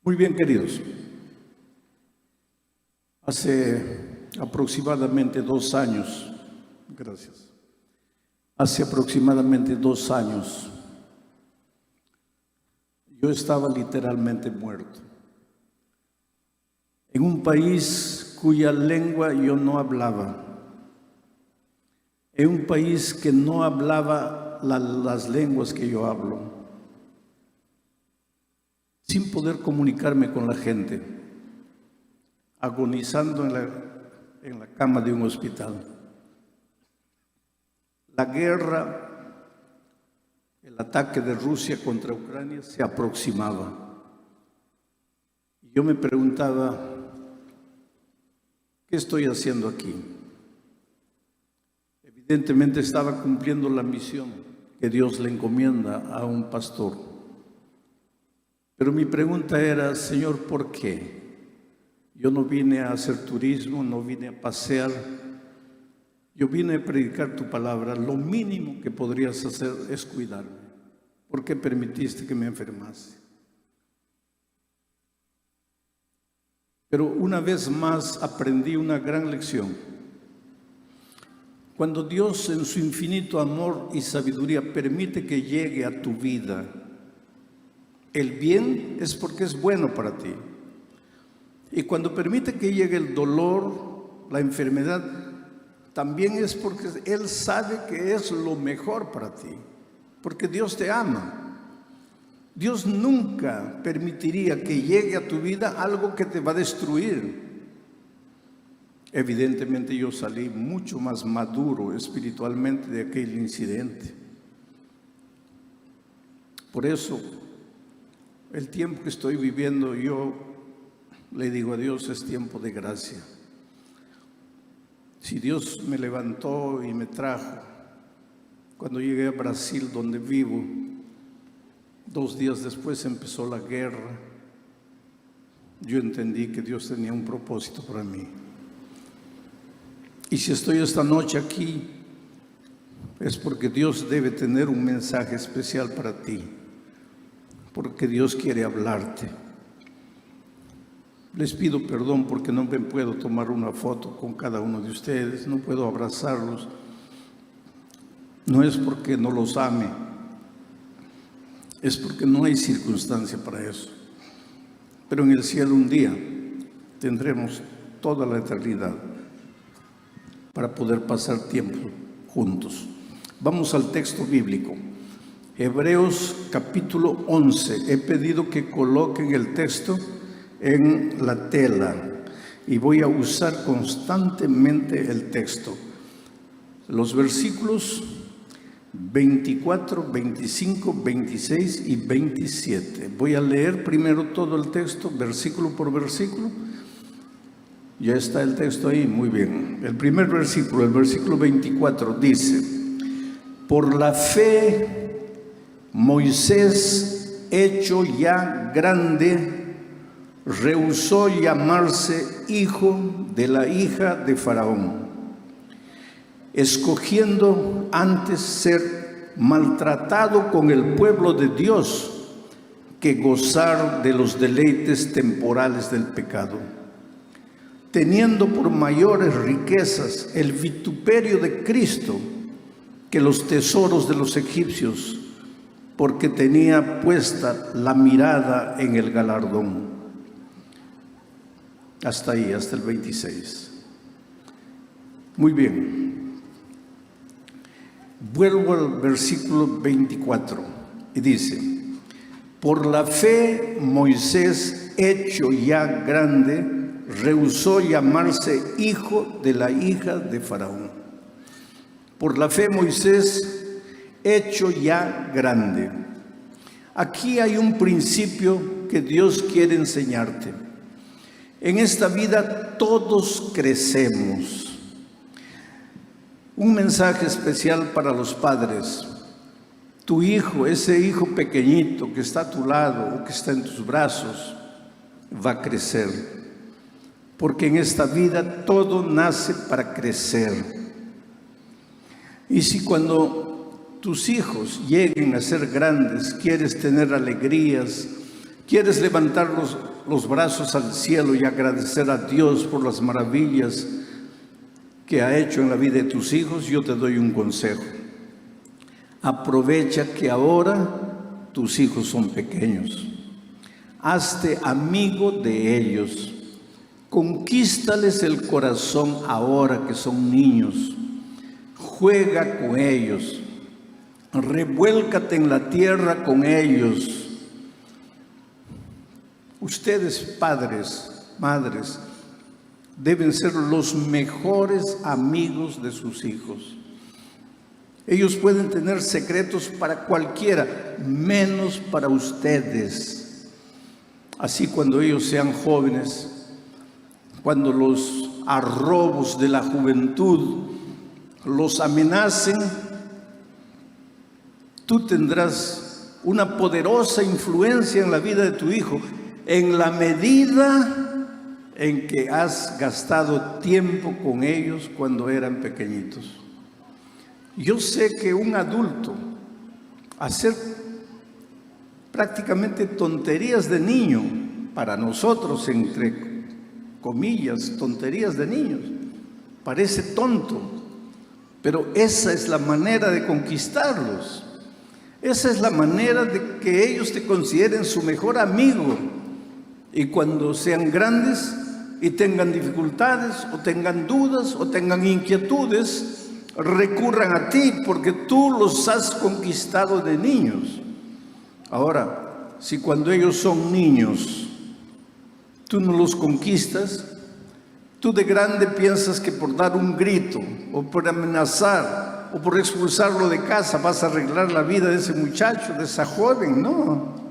Muy bien, queridos. Hace aproximadamente 2 años, gracias. Hace aproximadamente 2 años, yo estaba literalmente muerto. En un país cuya lengua yo no hablaba. En un país que no hablaba las lenguas que yo hablo. Sin poder comunicarme con la gente, agonizando en la cama de un hospital. La guerra, el ataque de Rusia contra Ucrania se aproximaba. Yo me preguntaba, ¿qué estoy haciendo aquí? Evidentemente estaba cumpliendo la misión que Dios le encomienda a un pastor. Pero mi pregunta era, Señor, ¿por qué? Yo no vine a hacer turismo, no vine a pasear. Yo vine a predicar tu palabra. Lo mínimo que podrías hacer es cuidarme. ¿Por qué permitiste que me enfermase? Pero una vez más aprendí una gran lección. Cuando Dios en su infinito amor y sabiduría permite que llegue a tu vida el bien, es porque es bueno para ti. Y cuando permite que llegue el dolor, la enfermedad, también es porque Él sabe que es lo mejor para ti. Porque Dios te ama. Dios nunca permitiría que llegue a tu vida algo que te va a destruir. Evidentemente yo salí mucho más maduro espiritualmente de aquel incidente. Por eso, el tiempo que estoy viviendo, yo le digo a Dios, es tiempo de gracia. Si Dios me levantó y me trajo, cuando llegué a Brasil, donde vivo, 2 días después empezó la guerra, yo entendí que Dios tenía un propósito para mí. Y si estoy esta noche aquí, es porque Dios debe tener un mensaje especial para ti. Porque Dios quiere hablarte. Les pido perdón porque no me puedo tomar una foto con cada uno de ustedes, no puedo abrazarlos. No es porque no los ame, es porque no hay circunstancia para eso. Pero en el cielo un día tendremos toda la eternidad para poder pasar tiempo juntos. Vamos al texto bíblico. Hebreos capítulo 11. He pedido que coloquen el texto en la tela y voy a usar constantemente el texto. Los versículos 24, 25, 26 y 27. Voy a leer primero todo el texto, versículo por versículo. Ya está el texto ahí, muy bien. El primer versículo, el versículo 24, dice: por la fe Moisés, hecho ya grande, rehusó llamarse hijo de la hija de Faraón, escogiendo antes ser maltratado con el pueblo de Dios que gozar de los deleites temporales del pecado, teniendo por mayores riquezas el vituperio de Cristo que los tesoros de los egipcios, porque tenía puesta la mirada en el galardón. Hasta ahí, hasta el 26. Muy bien. Vuelvo al versículo 24 y dice: por la fe Moisés, hecho ya grande, rehusó llamarse hijo de la hija de Faraón. Por la fe Moisés, hecho ya grande. Aquí hay un principio que Dios quiere enseñarte. En esta vida todos crecemos. Un mensaje especial para los padres. Tu hijo, ese hijo pequeñito que está a tu lado o que está en tus brazos, va a crecer. Porque en esta vida todo nace para crecer. Y si cuando tus hijos lleguen a ser grandes, quieres tener alegrías, ¿Quieres levantar los brazos al cielo y agradecer a Dios por las maravillas que ha hecho en la vida de tus hijos? Yo te doy un consejo. Aprovecha que ahora tus hijos son pequeños. Hazte amigo de ellos. Conquístales el corazón ahora que son niños. Juega con ellos. Revuélcate en la tierra con ellos. Ustedes, padres, madres, deben ser los mejores amigos de sus hijos. Ellos pueden tener secretos para cualquiera, menos para ustedes. Así cuando ellos sean jóvenes, cuando los arrobos de la juventud los amenacen, tú tendrás una poderosa influencia en la vida de tu hijo, en la medida en que has gastado tiempo con ellos cuando eran pequeñitos. Yo sé que un adulto hacer prácticamente tonterías de niño, para nosotros, entre comillas, tonterías de niños, parece tonto, pero esa es la manera de conquistarlos. Esa es la manera de que ellos te consideren su mejor amigo. Y cuando sean grandes y tengan dificultades, o tengan dudas, o tengan inquietudes, recurran a ti, porque tú los has conquistado de niños. Ahora, si cuando ellos son niños tú no los conquistas, tú de grande piensas que por dar un grito, o por amenazar, o por expulsarlo de casa vas a arreglar la vida de ese muchacho, de esa joven. No.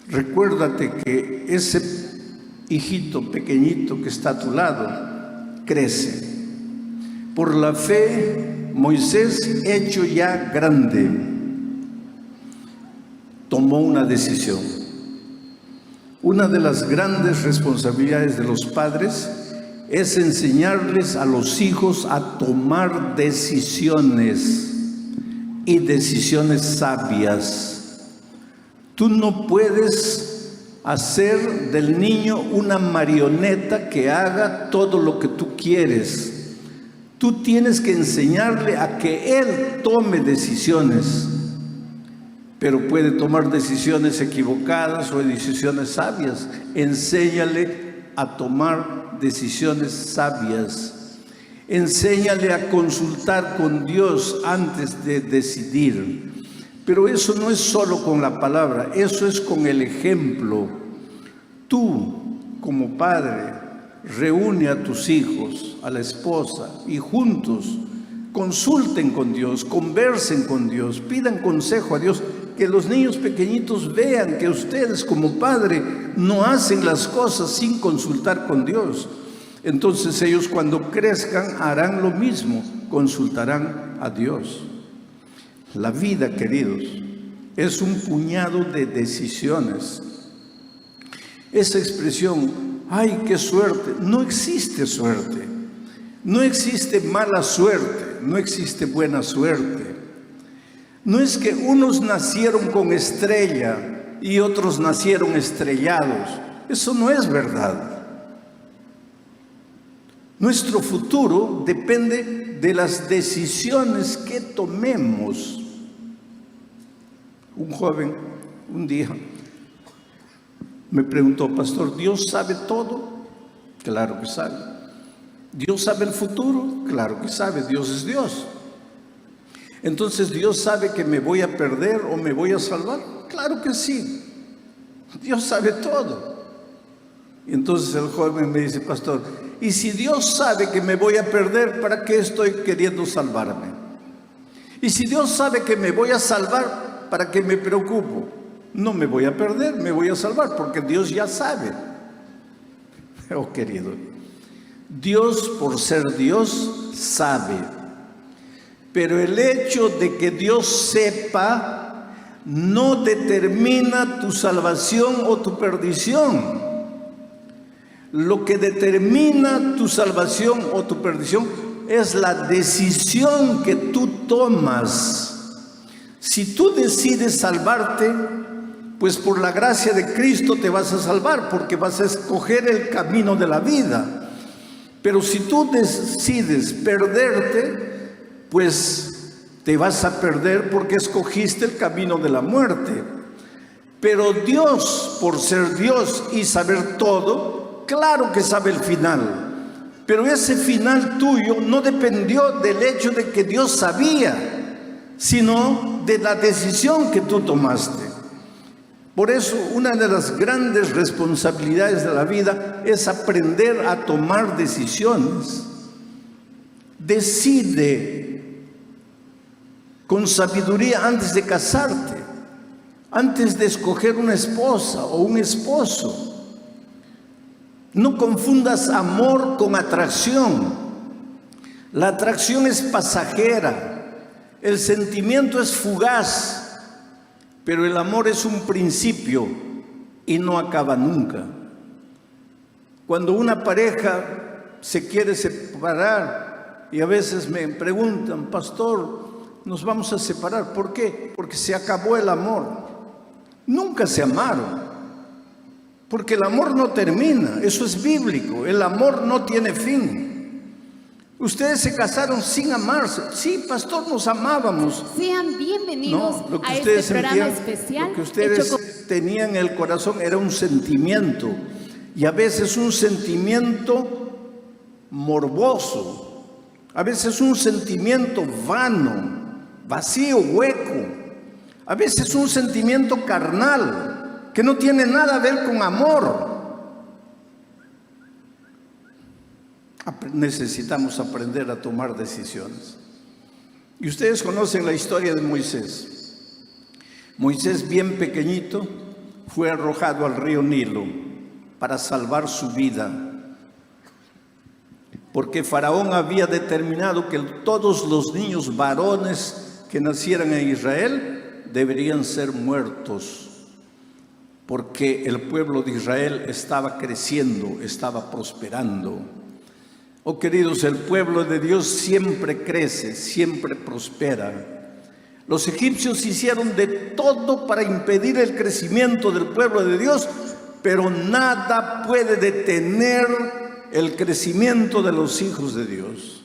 Recuérdate que ese hijito pequeñito que está a tu lado crece. Por la fe, Moisés, hecho ya grande, tomó una decisión. Una de las grandes responsabilidades de los padres es enseñarles a los hijos a tomar decisiones, y decisiones sabias. Tú no puedes hacer del niño una marioneta que haga todo lo que tú quieres. Tú tienes que enseñarle a que él tome decisiones, pero puede tomar decisiones equivocadas o decisiones sabias. Enséñale a tomar decisiones sabias. Enséñale a consultar con Dios antes de decidir. Pero eso no es solo con la palabra, eso es con el ejemplo. Tú, como padre, reúne a tus hijos, a la esposa, y juntos consulten con Dios, conversen con Dios, pidan consejo a Dios. Que los niños pequeñitos vean que ustedes como padre no hacen las cosas sin consultar con Dios. Entonces ellos, cuando crezcan, harán lo mismo, consultarán a Dios. La vida, queridos, es un puñado de decisiones. Esa expresión, ¡ay, qué suerte! No existe suerte. No existe mala suerte, no existe buena suerte. No es que unos nacieron con estrella y otros nacieron estrellados. Eso no es verdad. Nuestro futuro depende de las decisiones que tomemos. Un joven un día me preguntó: pastor, ¿Dios sabe todo? Claro que sabe. ¿Dios sabe el futuro? Claro que sabe, Dios es Dios. Entonces, ¿Dios sabe que me voy a perder o me voy a salvar? Claro que sí, Dios sabe todo. Y entonces el joven me dice: pastor, ¿y si Dios sabe que me voy a perder, para qué estoy queriendo salvarme? Y si Dios sabe que me voy a salvar, ¿para qué me preocupo? No me voy a perder, me voy a salvar, porque Dios ya sabe. Oh, querido, Dios, por ser Dios, sabe. Pero el hecho de que Dios sepa no determina tu salvación o tu perdición. Lo que determina tu salvación o tu perdición es la decisión que tú tomas. Si tú decides salvarte, Pues por la gracia de Cristo te vas a salvar, porque vas a escoger el camino de la vida. Pero si tú decides perderte, pues te vas a perder porque escogiste el camino de la muerte. Pero Dios, por ser Dios y saber todo, claro que sabe el final. Pero ese final tuyo no dependió del hecho de que Dios sabía, sino de la decisión que tú tomaste. Por eso, una de las grandes responsabilidades de la vida es aprender a tomar decisiones. Decide con sabiduría antes de casarte, antes de escoger una esposa o un esposo. No confundas amor con atracción. La atracción es pasajera, el sentimiento es fugaz. Pero el amor es un principio y no acaba nunca. Cuando una pareja se quiere separar, y a veces me preguntan, pastor, nos vamos a separar, ¿por qué? Porque se acabó el amor. Nunca se amaron, porque el amor no termina, eso es bíblico, el amor no tiene fin. Ustedes se casaron sin amarse. Sí, pastor, nos amábamos. Sean bienvenidos No, lo que a ustedes este programa sentían, especial. lo que ustedes tenían en el corazón era un sentimiento, y a veces un sentimiento morboso, a veces un sentimiento vano, vacío, hueco, a veces un sentimiento carnal que no tiene nada a ver con amor. Necesitamos aprender a tomar decisiones. Y ustedes conocen la historia de Moisés. Moisés, bien pequeñito, fue arrojado al río Nilo para salvar su vida, porque Faraón había determinado que todos los niños varones que nacieran en Israel deberían ser muertos, porque el pueblo de Israel estaba creciendo, estaba prosperando. Oh queridos, el pueblo de Dios siempre crece, siempre prospera. Los egipcios hicieron de todo para impedir el crecimiento del pueblo de Dios, pero nada puede detener el crecimiento de los hijos de Dios.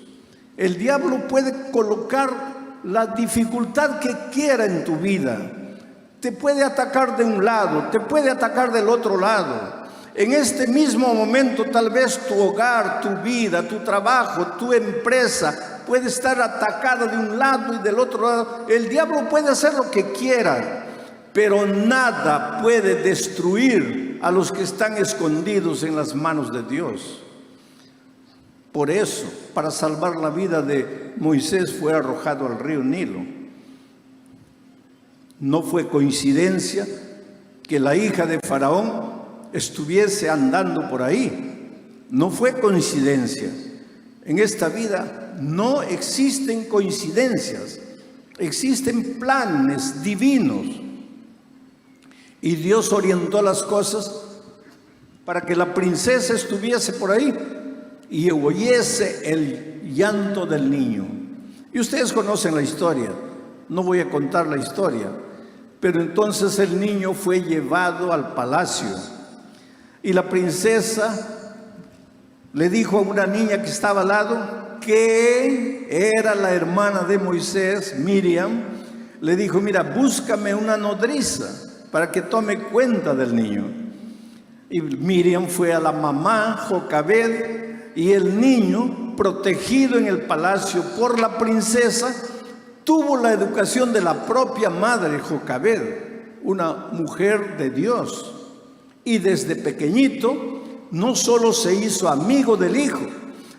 El diablo puede colocar la dificultad que quiera en tu vida. Te puede atacar de un lado, te puede atacar del otro lado. En este mismo momento, tal vez tu hogar, tu vida, tu trabajo, tu empresa puede estar atacada de un lado y del otro lado. El diablo puede hacer lo que quiera, pero nada puede destruir a los que están escondidos en las manos de Dios. Por eso, para salvar la vida de Moisés, fue arrojado al río Nilo. No fue coincidencia que la hija de Faraón estuviese andando por ahí. No fue coincidencia. En esta vida no existen coincidencias, existen planes divinos. Y Dios orientó las cosas para que la princesa estuviese por ahí y oyese el llanto del niño. Y ustedes conocen la historia, no voy a contar la historia, pero entonces el niño fue llevado al palacio. Y la princesa le dijo a una niña que estaba al lado, que era la hermana de Moisés, Miriam, le dijo, mira, búscame una nodriza para que tome cuenta del niño. Y Miriam fue a la mamá, Jocabed, y el niño, protegido en el palacio por la princesa, tuvo la educación de la propia madre, Jocabed, una mujer de Dios. Y desde pequeñito no solo se hizo amigo del hijo,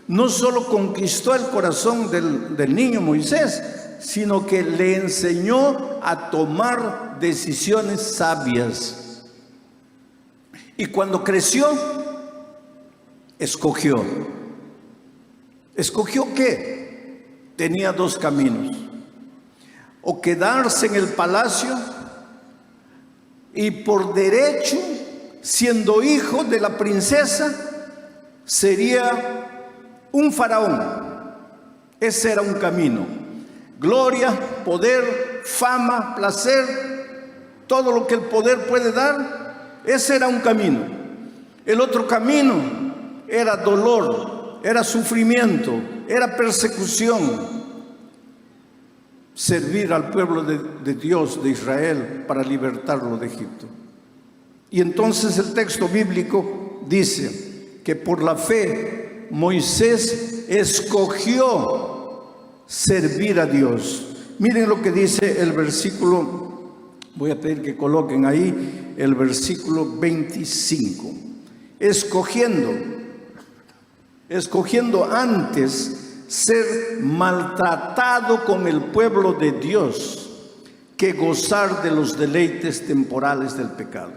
no solo conquistó el corazón del niño Moisés, sino que le enseñó a tomar decisiones sabias. Y cuando creció, escogió. ¿Escogió qué? Tenía dos caminos: o quedarse en el palacio y por derecho, siendo hijo de la princesa, sería un faraón. Ese era un camino. Gloria, poder, fama, placer, todo lo que el poder puede dar. Ese era un camino. El otro camino era dolor, era sufrimiento, era persecución. Servir al pueblo de Dios, de Israel, para libertarlo de Egipto. Y entonces el texto bíblico dice que por la fe Moisés escogió servir a Dios. Miren lo que dice el versículo, voy a pedir que coloquen ahí el versículo 25. Escogiendo antes ser maltratado con el pueblo de Dios que gozar de los deleites temporales del pecado.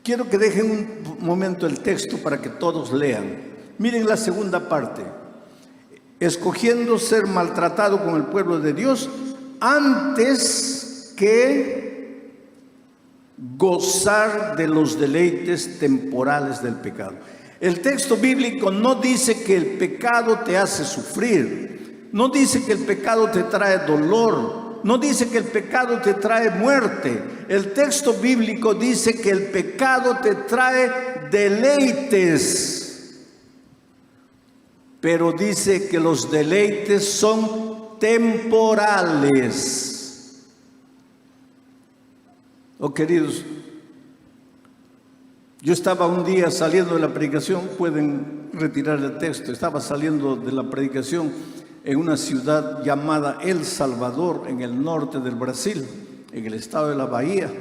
Quiero que dejen un momento el texto para que todos lean. Miren la segunda parte. Escogiendo ser maltratado con el pueblo de Dios antes que gozar de los deleites temporales del pecado. El texto bíblico no dice que el pecado te hace sufrir, no dice que el pecado te trae dolor, no dice que el pecado te trae muerte. El texto bíblico dice que el pecado te trae deleites, pero dice que los deleites son temporales. Oh, queridos, yo estaba un día saliendo de la predicación, pueden retirar el texto, estaba saliendo de la predicación en una ciudad llamada El Salvador, en el norte del Brasil, en el estado de la Bahía.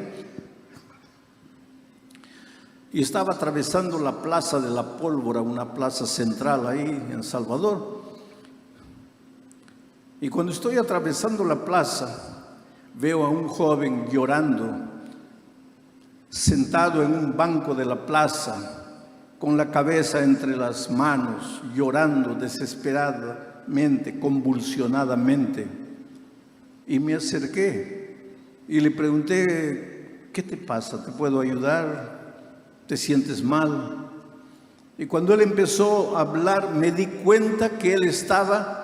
Y estaba atravesando la Plaza de la Pólvora, una plaza central ahí en Salvador. Y cuando estoy atravesando la plaza, veo a un joven llorando, sentado en un banco de la plaza, con la cabeza entre las manos, llorando desesperadamente, convulsionadamente. Y me acerqué y le pregunté, ¿qué te pasa? ¿Te puedo ayudar? ¿Te sientes mal? Y cuando él empezó a hablar, me di cuenta que él estaba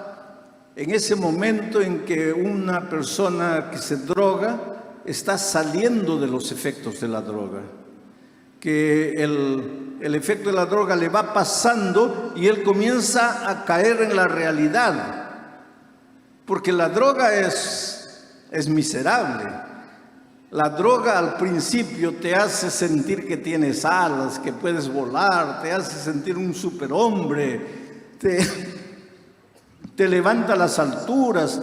en ese momento en que una persona que se droga está saliendo de los efectos de la droga, que el efecto de la droga le va pasando y él comienza a caer en la realidad, porque la droga es miserable. La droga al principio te hace sentir que tienes alas, que puedes volar, te hace sentir un superhombre, te levanta a las alturas,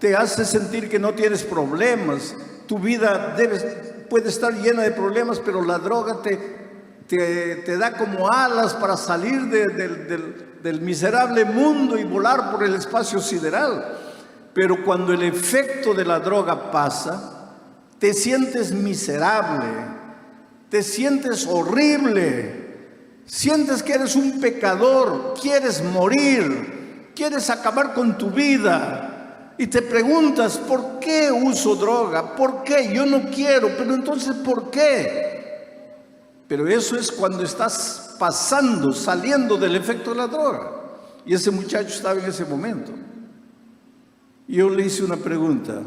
te hace sentir que no tienes problemas. Tu vida puede estar llena de problemas, pero la droga te da como alas para salir del miserable mundo y volar por el espacio sideral. Pero cuando el efecto de la droga pasa, te sientes miserable, te sientes horrible, sientes que eres un pecador, quieres morir, quieres acabar con tu vida. Y te preguntas, ¿por qué uso droga? ¿Por qué? Yo no quiero, pero entonces, ¿por qué? Pero eso es cuando estás pasando, saliendo del efecto de la droga. Y ese muchacho estaba en ese momento. Y yo le hice una pregunta,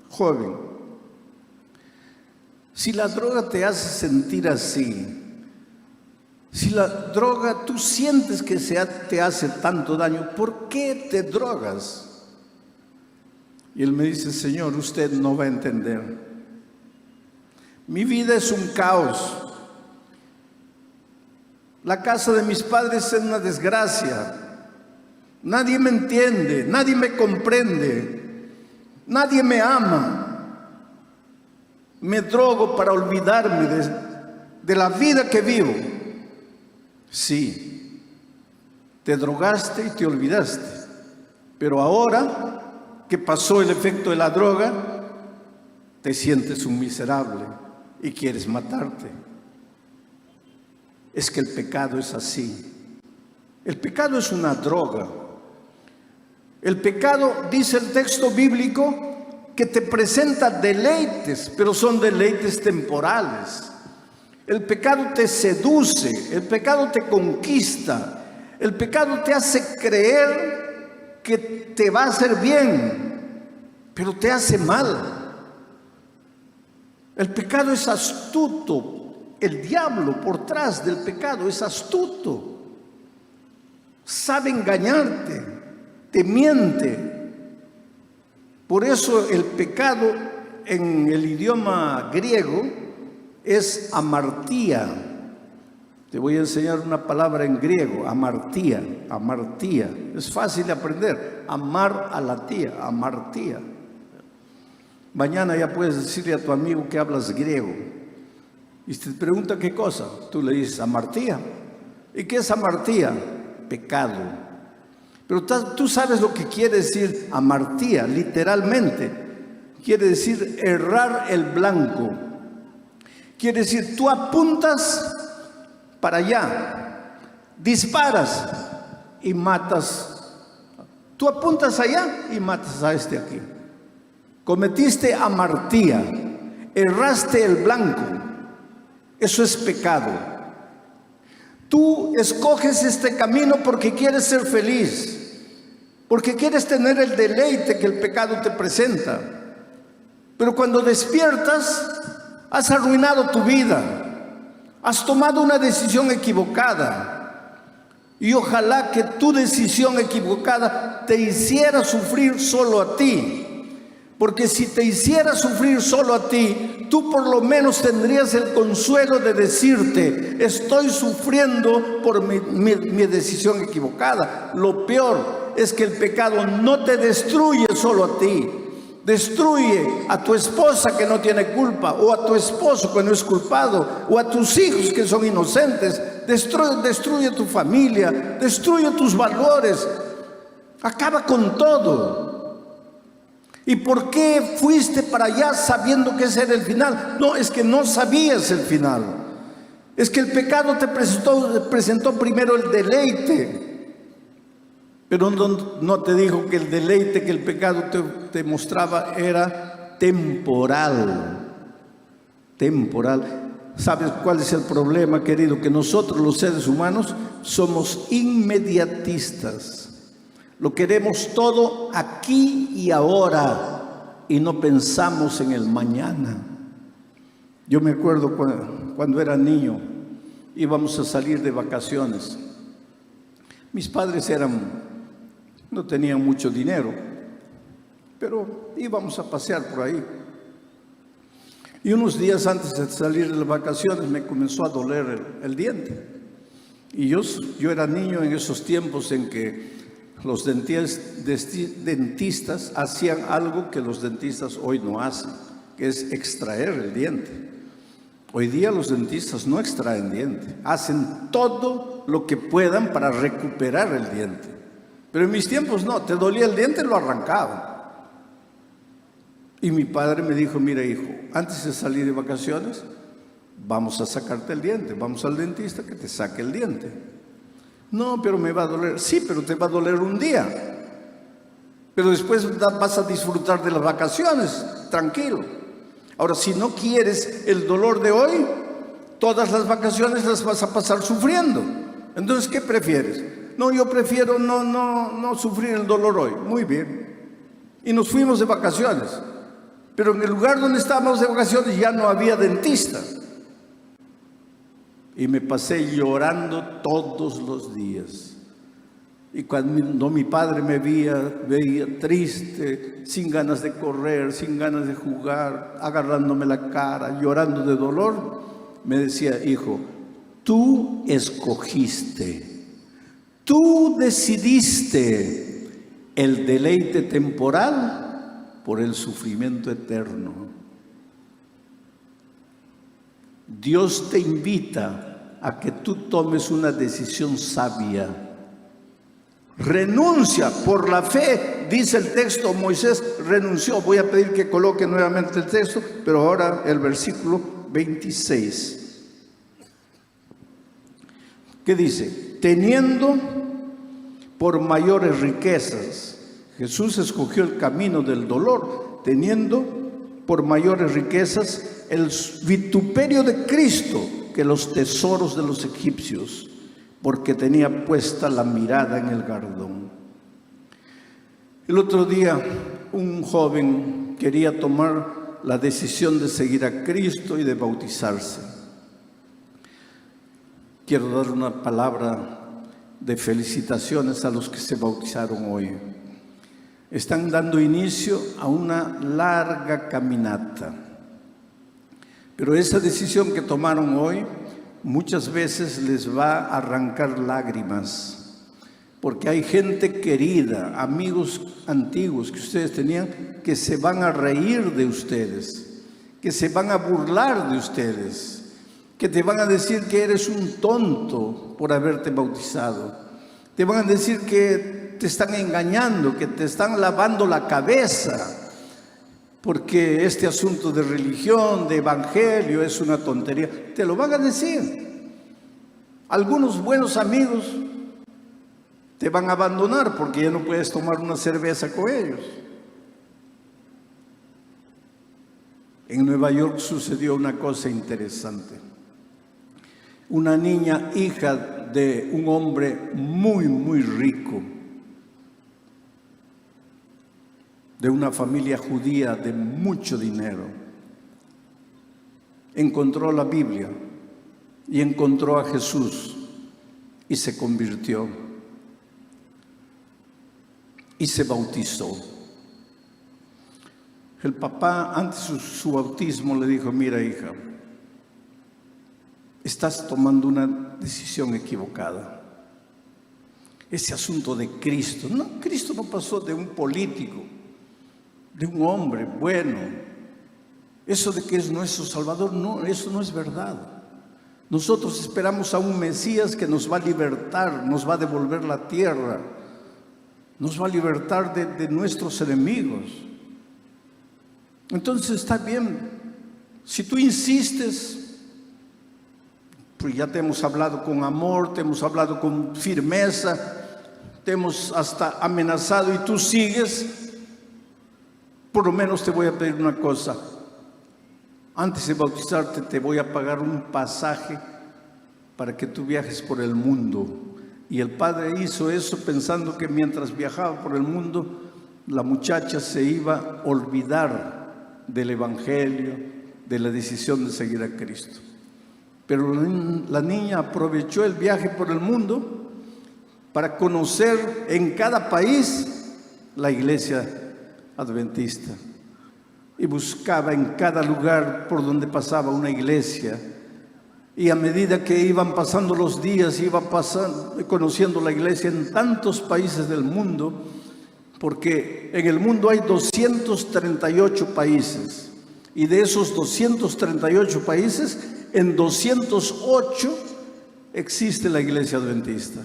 joven, si la droga te hace sentir así, si la droga tú sientes que te hace tanto daño, ¿por qué te drogas? Y él me dice, Señor, usted no va a entender. Mi vida es un caos. La casa de mis padres es una desgracia. Nadie me entiende, nadie me comprende, nadie me ama. Me drogo para olvidarme de la vida que vivo. Sí, te drogaste y te olvidaste, pero ahora que pasó el efecto de la droga, te sientes un miserable y quieres matarte. Es que el pecado es así. El pecado es una droga. El pecado, dice el texto bíblico, que te presenta deleites, pero son deleites temporales. El pecado te seduce, el pecado te conquista, el pecado te hace creer que te va a hacer bien, pero te hace mal. El pecado es astuto. El diablo por tras del pecado es astuto. Sabe engañarte, te miente. Por eso el pecado en el idioma griego es amartía. Te voy a enseñar una palabra en griego, amartía, amartía. Es fácil de aprender, amar a la tía, amartía. Mañana ya puedes decirle a tu amigo que hablas griego y te pregunta qué cosa, tú le dices amartía. ¿Y qué es amartía? Pecado. Pero tú sabes lo que quiere decir amartía, literalmente. Quiere decir errar el blanco. Quiere decir, tú apuntas para allá, disparas y matas. Tú apuntas allá y matas a este aquí. Cometiste amartía, erraste el blanco. Eso es pecado. Tú escoges este camino porque quieres ser feliz, porque quieres tener el deleite que el pecado te presenta. Pero cuando despiertas, has arruinado tu vida. Has tomado una decisión equivocada. Y ojalá que tu decisión equivocada te hiciera sufrir solo a ti. Porque si te hiciera sufrir solo a ti, tú por lo menos tendrías el consuelo de decirte, estoy sufriendo por mi decisión equivocada. Lo peor es que el pecado no te destruye solo a ti. Destruye a tu esposa que no tiene culpa, o a tu esposo que no es culpado, o a tus hijos que son inocentes. Destruye tu familia, destruye tus valores, acaba con todo. ¿Y por qué fuiste para allá sabiendo que ese era el final? No, es que no sabías el final. Es que el pecado te presentó primero el deleite. Pero no te dijo que el deleite que el pecado te mostraba era temporal. Temporal. ¿Sabes cuál es el problema, querido? Que nosotros los seres humanos somos inmediatistas. Lo queremos todo aquí y ahora y no pensamos en el mañana. Yo me acuerdo cuando era niño, íbamos a salir de vacaciones. Mis padres no tenían mucho dinero, pero íbamos a pasear por ahí. Y unos días antes de salir de las vacaciones me comenzó a doler el diente. Y yo era niño en esos tiempos en que los dentistas hacían algo que los dentistas hoy no hacen, que es extraer el diente. Hoy día los dentistas no extraen diente, hacen todo lo que puedan para recuperar el diente. Pero en mis tiempos no, te dolía el diente, lo arrancaban. Y mi padre me dijo, mira hijo, antes de salir de vacaciones, vamos a sacarte el diente, vamos al dentista que te saque el diente. No, pero me va a doler. Sí, pero te va a doler un día. Pero después vas a disfrutar de las vacaciones, tranquilo. Ahora, si no quieres el dolor de hoy, todas las vacaciones las vas a pasar sufriendo. Entonces, ¿qué prefieres? No, yo prefiero no sufrir el dolor hoy. Muy bien. Y nos fuimos de vacaciones. Pero en el lugar donde estábamos de vacaciones ya no había dentista. Y me pasé llorando todos los días. Y cuando mi padre me veía triste, sin ganas de correr, sin ganas de jugar, agarrándome la cara, llorando de dolor, me decía, hijo, tú escogiste, tú decidiste el deleite temporal por el sufrimiento eterno. Dios te invita a que tú tomes una decisión sabia. Renuncia por la fe, dice el texto, Moisés renunció. Voy a pedir que coloque nuevamente el texto, pero ahora el versículo 26. ¿Qué dice? Teniendo por mayores riquezas, Jesús escogió el camino del dolor, teniendo por mayores riquezas el vituperio de Cristo que los tesoros de los egipcios, porque tenía puesta la mirada en el galardón. El otro día un joven quería tomar la decisión de seguir a Cristo y de bautizarse. Quiero dar una palabra de felicitaciones a los que se bautizaron hoy. Están dando inicio a una larga caminata. Pero esa decisión que tomaron hoy muchas veces les va a arrancar lágrimas, porque hay gente querida, amigos antiguos que ustedes tenían, que se van a reír de ustedes, que se van a burlar de ustedes, que te van a decir que eres un tonto por haberte bautizado. Te van a decir que te están engañando, que te están lavando la cabeza, porque este asunto de religión, de evangelio, es una tontería. Te lo van a decir. Algunos buenos amigos te van a abandonar porque ya no puedes tomar una cerveza con ellos. En Nueva York sucedió una cosa interesante. Una niña, hija de un hombre muy, muy rico, de una familia judía de mucho dinero, encontró la Biblia y encontró a Jesús y se convirtió y se bautizó. El papá, antes de su bautismo, le dijo: mira, hija, estás tomando una decisión equivocada. Ese asunto de Cristo, no, Cristo no pasó de un político, de un hombre bueno. Eso de que es nuestro Salvador, no, eso no es verdad. Nosotros esperamos a un Mesías que nos va a libertar, nos va a devolver la tierra, nos va a libertar de nuestros enemigos. Entonces está bien, si tú insistes, pues ya te hemos hablado con amor, te hemos hablado con firmeza, te hemos hasta amenazado y tú sigues. Por lo menos te voy a pedir una cosa: antes de bautizarte te voy a pagar un pasaje para que tú viajes por el mundo. Y el padre hizo eso pensando que mientras viajaba por el mundo, la muchacha se iba a olvidar del evangelio, de la decisión de seguir a Cristo. Pero la niña aprovechó el viaje por el mundo para conocer en cada país la iglesia adventista, y buscaba en cada lugar por donde pasaba una iglesia, y a medida que iban pasando los días iba conociendo la iglesia en tantos países del mundo, porque en el mundo hay 238 países, y de esos 238 países, en 208 existe la iglesia adventista.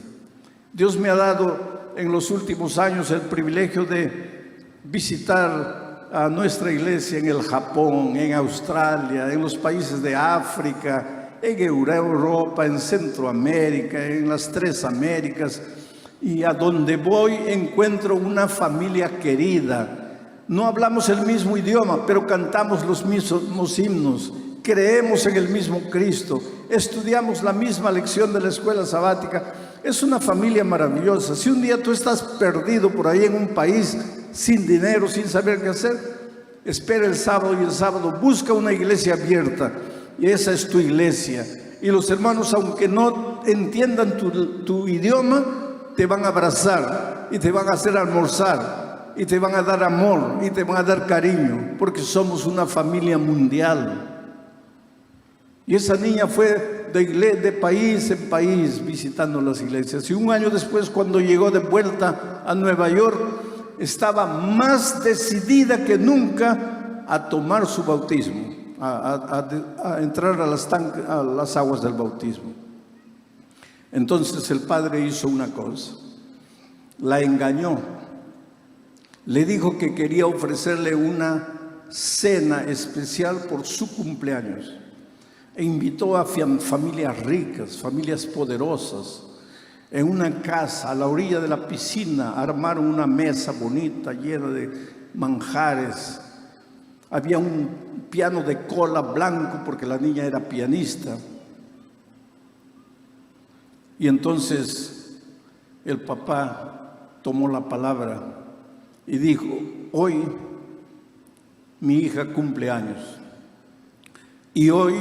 Dios me ha dado en los últimos años el privilegio de visitar a nuestra iglesia en el Japón, en Australia, en los países de África, en Europa, en Centroamérica, en las 3 Américas, y a donde voy encuentro una familia querida. No hablamos el mismo idioma, pero cantamos los mismos himnos, creemos en el mismo Cristo, estudiamos la misma lección de la escuela sabática. Es una familia maravillosa. Si un día tú estás perdido por ahí en un país, sin dinero, sin saber qué hacer, espera el sábado, y el sábado busca una iglesia abierta, y esa es tu iglesia. Y los hermanos, aunque no entiendan tu idioma, te van a abrazar y te van a hacer almorzar y te van a dar amor y te van a dar cariño, porque somos una familia mundial. Y esa niña fue de país en país visitando las iglesias, y un año después, cuando llegó de vuelta a Nueva York, estaba más decidida que nunca a tomar su bautismo, a entrar a las aguas del bautismo. Entonces el padre hizo una cosa: la engañó. Le dijo que quería ofrecerle una cena especial por su cumpleaños, e invitó a familias ricas, familias poderosas. En una casa a la orilla de la piscina armaron una mesa bonita llena de manjares. Había un piano de cola blanco porque la niña era pianista. Y entonces el papá tomó la palabra y dijo: hoy mi hija cumple años y hoy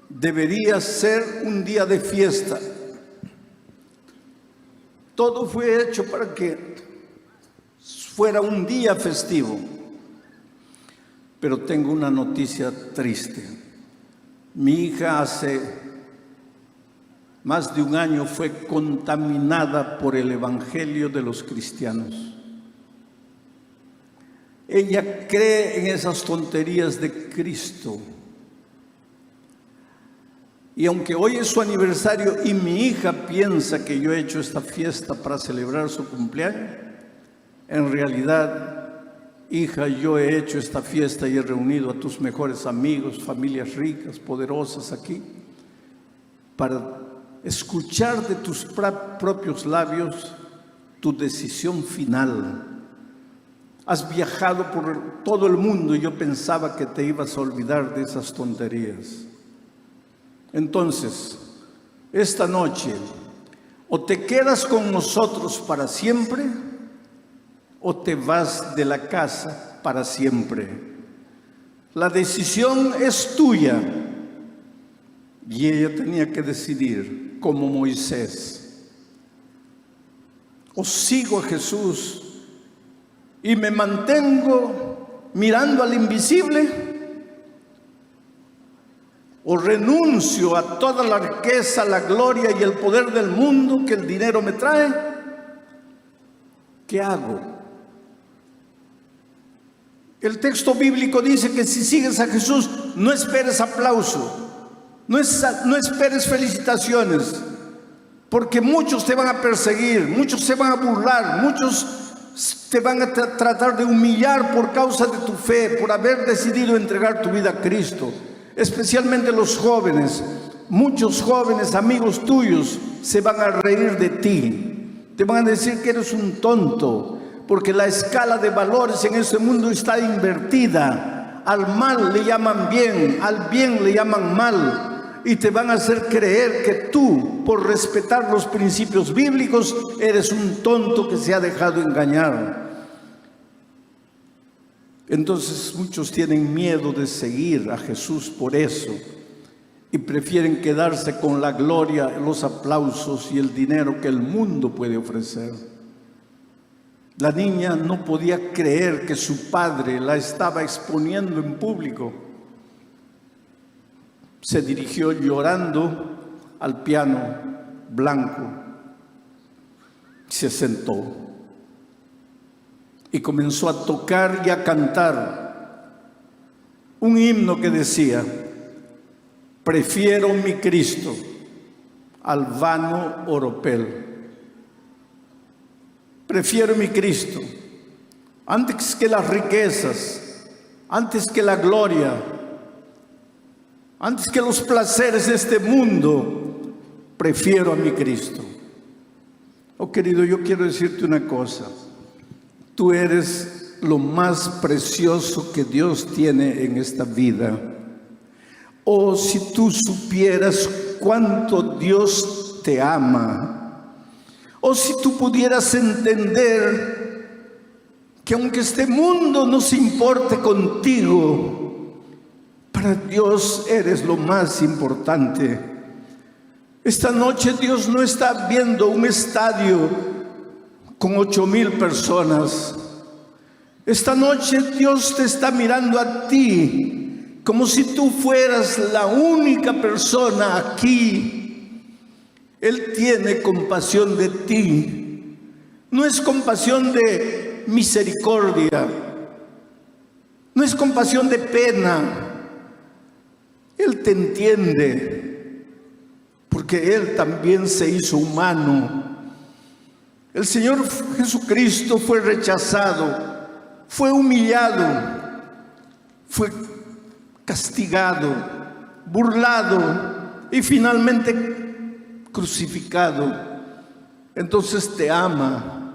debería ser un día de fiesta. Todo fue hecho para que fuera un día festivo. Pero tengo una noticia triste. Mi hija hace más de un año fue contaminada por el evangelio de los cristianos. Ella cree en esas tonterías de Cristo. Y aunque hoy es su aniversario y mi hija piensa que yo he hecho esta fiesta para celebrar su cumpleaños, en realidad, hija, yo he hecho esta fiesta y he reunido a tus mejores amigos, familias ricas, poderosas aquí, para escuchar de tus propios labios tu decisión final. Has viajado por todo el mundo y yo pensaba que te ibas a olvidar de esas tonterías. Entonces, esta noche, o te quedas con nosotros para siempre, o te vas de la casa para siempre. La decisión es tuya. Y ella tenía que decidir, como Moisés: o sigo a Jesús y me mantengo mirando al invisible, o renuncio a toda la riqueza, la gloria y el poder del mundo que el dinero me trae. ¿Qué hago? El texto bíblico dice que si sigues a Jesús, no esperes aplauso, no esperes felicitaciones, porque muchos te van a perseguir, muchos se van a burlar, muchos te van a tratar de humillar por causa de tu fe, por haber decidido entregar tu vida a Cristo. Especialmente los jóvenes, muchos jóvenes amigos tuyos se van a reír de ti, te van a decir que eres un tonto, porque la escala de valores en este mundo está invertida. Al mal le llaman bien, al bien le llaman mal, y te van a hacer creer que tú, por respetar los principios bíblicos, eres un tonto que se ha dejado engañar. Entonces muchos tienen miedo de seguir a Jesús por eso y prefieren quedarse con la gloria, los aplausos y el dinero que el mundo puede ofrecer. La niña no podía creer que su padre la estaba exponiendo en público. Se dirigió llorando al piano blanco, se sentó y comenzó a tocar y a cantar un himno que decía: prefiero mi Cristo al vano oropel. Prefiero mi Cristo antes que las riquezas, antes que la gloria, antes que los placeres de este mundo. Prefiero a mi Cristo. Oh querido, yo quiero decirte una cosa. Tú eres lo más precioso que Dios tiene en esta vida. Oh, si tú supieras cuánto Dios te ama. Oh, si tú pudieras entender que aunque este mundo no se importe contigo, para Dios eres lo más importante. Esta noche Dios no está viendo un estadio con 8,000 personas. Esta noche Dios te está mirando a ti como si tú fueras la única persona aquí. Él tiene compasión de ti. No es compasión de misericordia, no es compasión de pena. Él te entiende, porque Él también se hizo humano. El Señor Jesucristo fue rechazado, fue humillado, fue castigado, burlado y finalmente crucificado. Entonces te ama,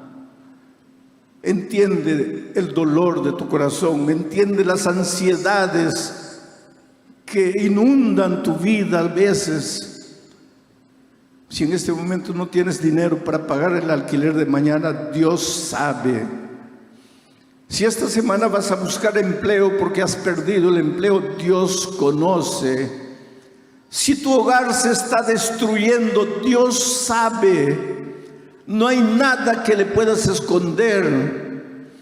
entiende el dolor de tu corazón, entiende las ansiedades que inundan tu vida a veces. Si en este momento no tienes dinero para pagar el alquiler de mañana, Dios sabe. Si esta semana vas a buscar empleo porque has perdido el empleo, Dios conoce. Si tu hogar se está destruyendo, Dios sabe. No hay nada que le puedas esconder,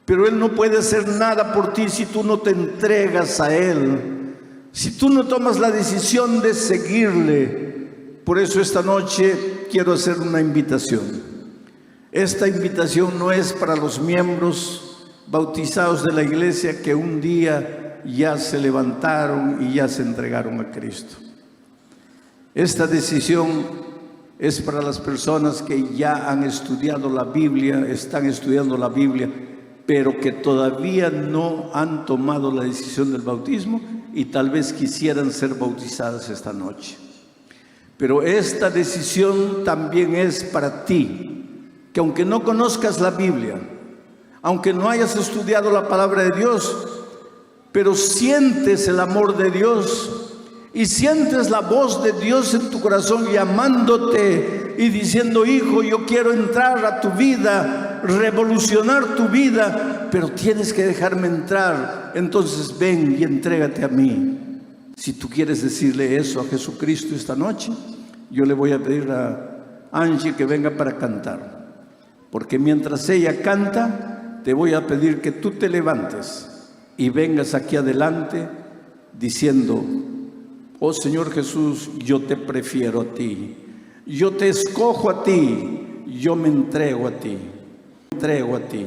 pero Él no puede hacer nada por ti si tú no te entregas a Él, si tú no tomas la decisión de seguirle. Por eso esta noche quiero hacer una invitación. Esta invitación no es para los miembros bautizados de la iglesia que un día ya se levantaron y ya se entregaron a Cristo. Esta decisión es para las personas que ya han estudiado la Biblia, están estudiando la Biblia, pero que todavía no han tomado la decisión del bautismo y tal vez quisieran ser bautizadas esta noche. Pero esta decisión también es para ti, que aunque no conozcas la Biblia, aunque no hayas estudiado la palabra de Dios, pero sientes el amor de Dios y sientes la voz de Dios en tu corazón llamándote y diciendo: hijo, yo quiero entrar a tu vida, revolucionar tu vida, pero tienes que dejarme entrar. Entonces ven y entrégate a mí. Si tú quieres decirle eso a Jesucristo esta noche, yo le voy a pedir a Angie que venga para cantar, porque mientras ella canta, te voy a pedir que tú te levantes y vengas aquí adelante diciendo: oh Señor Jesús, yo te prefiero a ti, yo te escojo a ti, yo me entrego a ti, entrego a ti,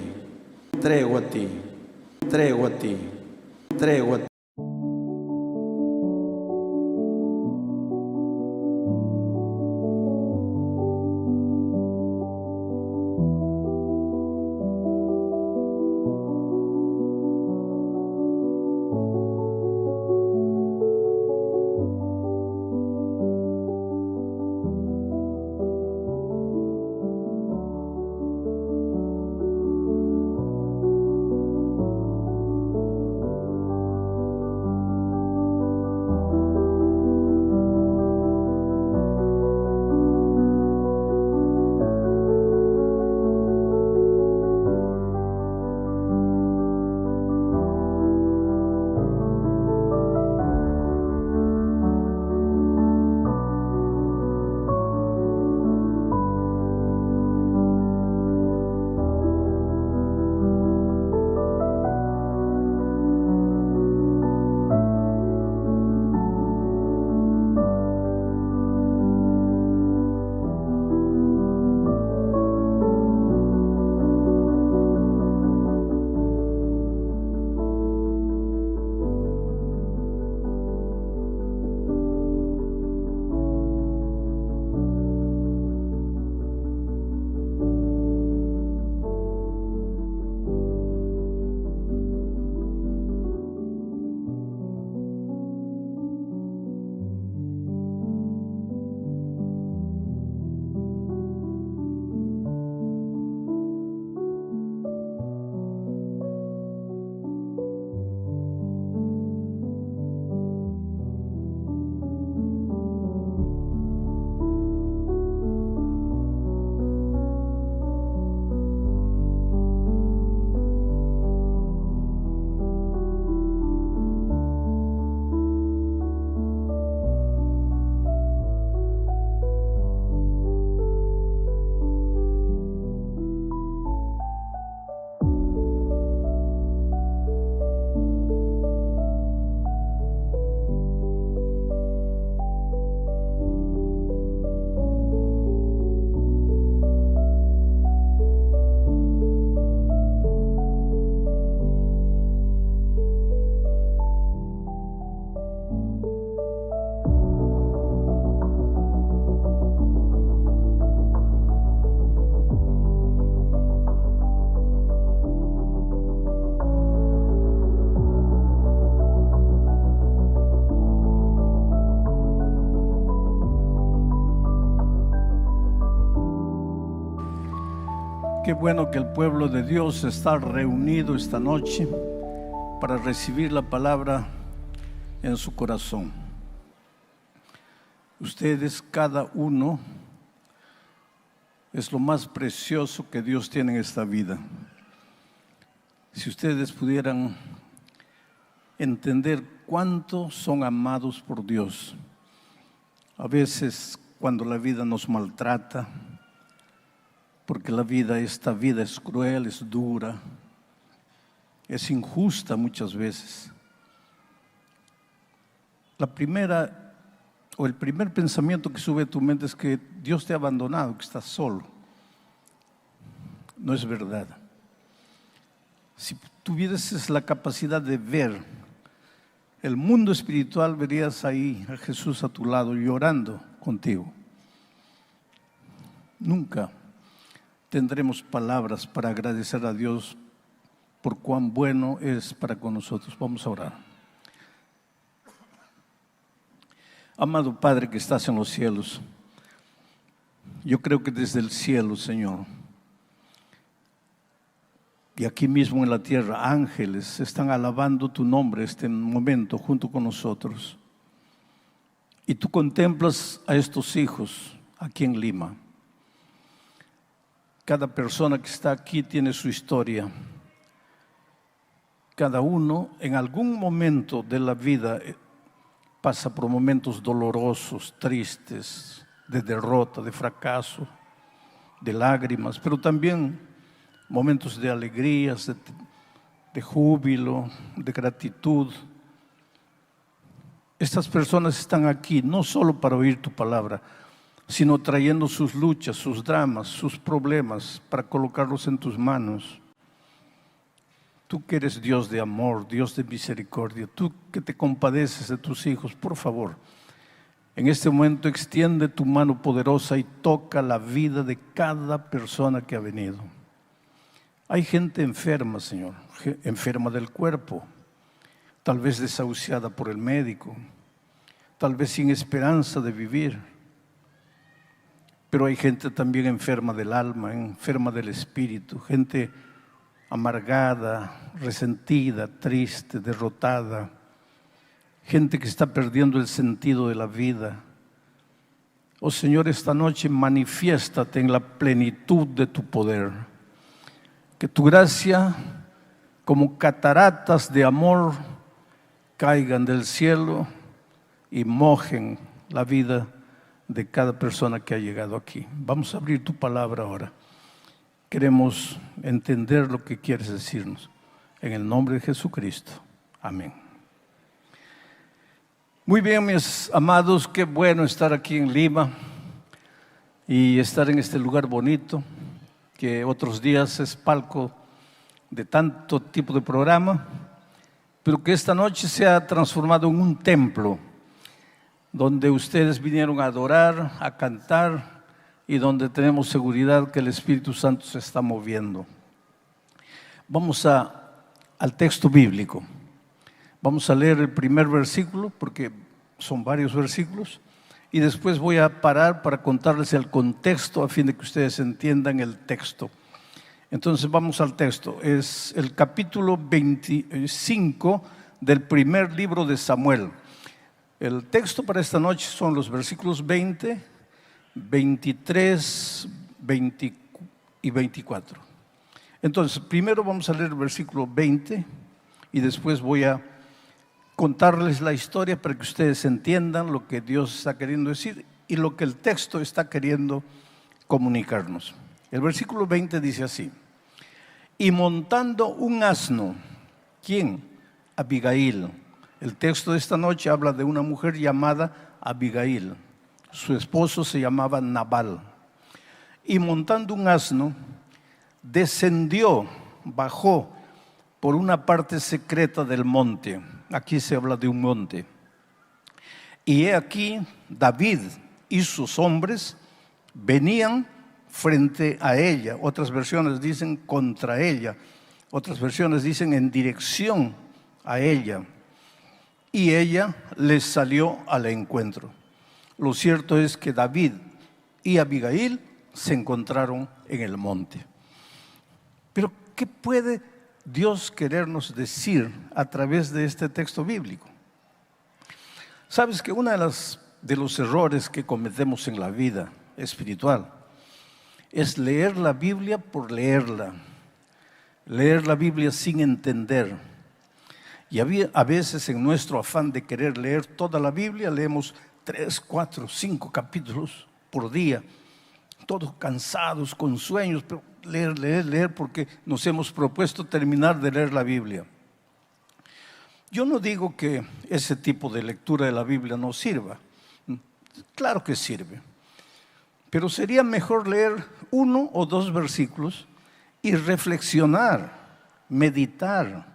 entrego a ti, entrego a ti, entrego a ti. Qué bueno que el pueblo de Dios está reunido esta noche para recibir la palabra en su corazón. Ustedes, cada uno, es lo más precioso que Dios tiene en esta vida. Si ustedes pudieran entender cuánto son amados por Dios. A veces cuando la vida nos maltrata, porque esta vida es cruel, es dura, es injusta muchas veces. El primer pensamiento que sube a tu mente es que Dios te ha abandonado, que estás solo. No es verdad. Si tuvieses la capacidad de ver el mundo espiritual, verías ahí a Jesús a tu lado llorando contigo. Nunca tendremos palabras para agradecer a Dios por cuán bueno es para con nosotros. Vamos a orar. Amado Padre que estás en los cielos, yo creo que desde el cielo, Señor, y aquí mismo en la tierra, ángeles están alabando tu nombre este momento junto con nosotros. Y tú contemplas a estos hijos aquí en Lima. Cada persona que está aquí tiene su historia. Cada uno en algún momento de la vida pasa por momentos dolorosos, tristes, de derrota, de fracaso, de lágrimas, pero también momentos de alegrías, de júbilo, de gratitud. Estas personas están aquí no solo para oír tu palabra, sino trayendo sus luchas, sus dramas, sus problemas para colocarlos en tus manos. Tú que eres Dios de amor, Dios de misericordia, tú que te compadeces de tus hijos, por favor, en este momento extiende tu mano poderosa y toca la vida de cada persona que ha venido. Hay gente enferma, Señor, enferma del cuerpo, tal vez desahuciada por el médico, tal vez sin esperanza de vivir. Pero hay gente también enferma del alma, enferma del espíritu, gente amargada, resentida, triste, derrotada, gente que está perdiendo el sentido de la vida. Oh Señor, esta noche manifiéstate en la plenitud de tu poder. Que tu gracia, como cataratas de amor, caigan del cielo y mojen la vida de cada persona que ha llegado aquí. Vamos a abrir tu palabra ahora. Queremos entender lo que quieres decirnos. En el nombre de Jesucristo. Amén. Muy bien, mis amados, qué bueno estar aquí en Lima y estar en este lugar bonito, que otros días es palco de tanto tipo de programa, pero que esta noche se ha transformado en un templo donde ustedes vinieron a adorar, a cantar y donde tenemos seguridad que el Espíritu Santo se está moviendo. Vamos al texto bíblico. Vamos a leer el primer versículo porque son varios versículos. Y después voy a parar para contarles el contexto a fin de que ustedes entiendan el texto. Entonces vamos al texto. Es el capítulo 25 del primer libro de Samuel. El texto para esta noche son los versículos 20, 23, 20 y 24. Entonces, primero vamos a leer el versículo 20 y después voy a contarles la historia para que ustedes entiendan lo que Dios está queriendo decir y lo que el texto está queriendo comunicarnos. El versículo 20 dice así: y montando un asno, ¿quién? Abigail. El texto de esta noche habla de una mujer llamada Abigail. Su esposo se llamaba Nabal. Y montando un asno, descendió, bajó por una parte secreta del monte. Aquí se habla de un monte. Y he aquí, David y sus hombres venían frente a ella. Otras versiones dicen contra ella. Otras versiones dicen en dirección a ella. Y ella les salió al encuentro. Lo cierto es que David y Abigail se encontraron en el monte. Pero ¿qué puede Dios querernos decir a través de este texto bíblico? Sabes que uno de los errores que cometemos en la vida espiritual es leer la Biblia por leerla, leer la Biblia sin entender. Y a veces en nuestro afán de querer leer toda la Biblia, leemos 3, 4, 5 capítulos por día, todos cansados, con sueños, pero leer, porque nos hemos propuesto terminar de leer la Biblia. Yo no digo que ese tipo de lectura de la Biblia no sirva. Claro que sirve. Pero sería mejor leer 1 o 2 versículos y reflexionar, meditar,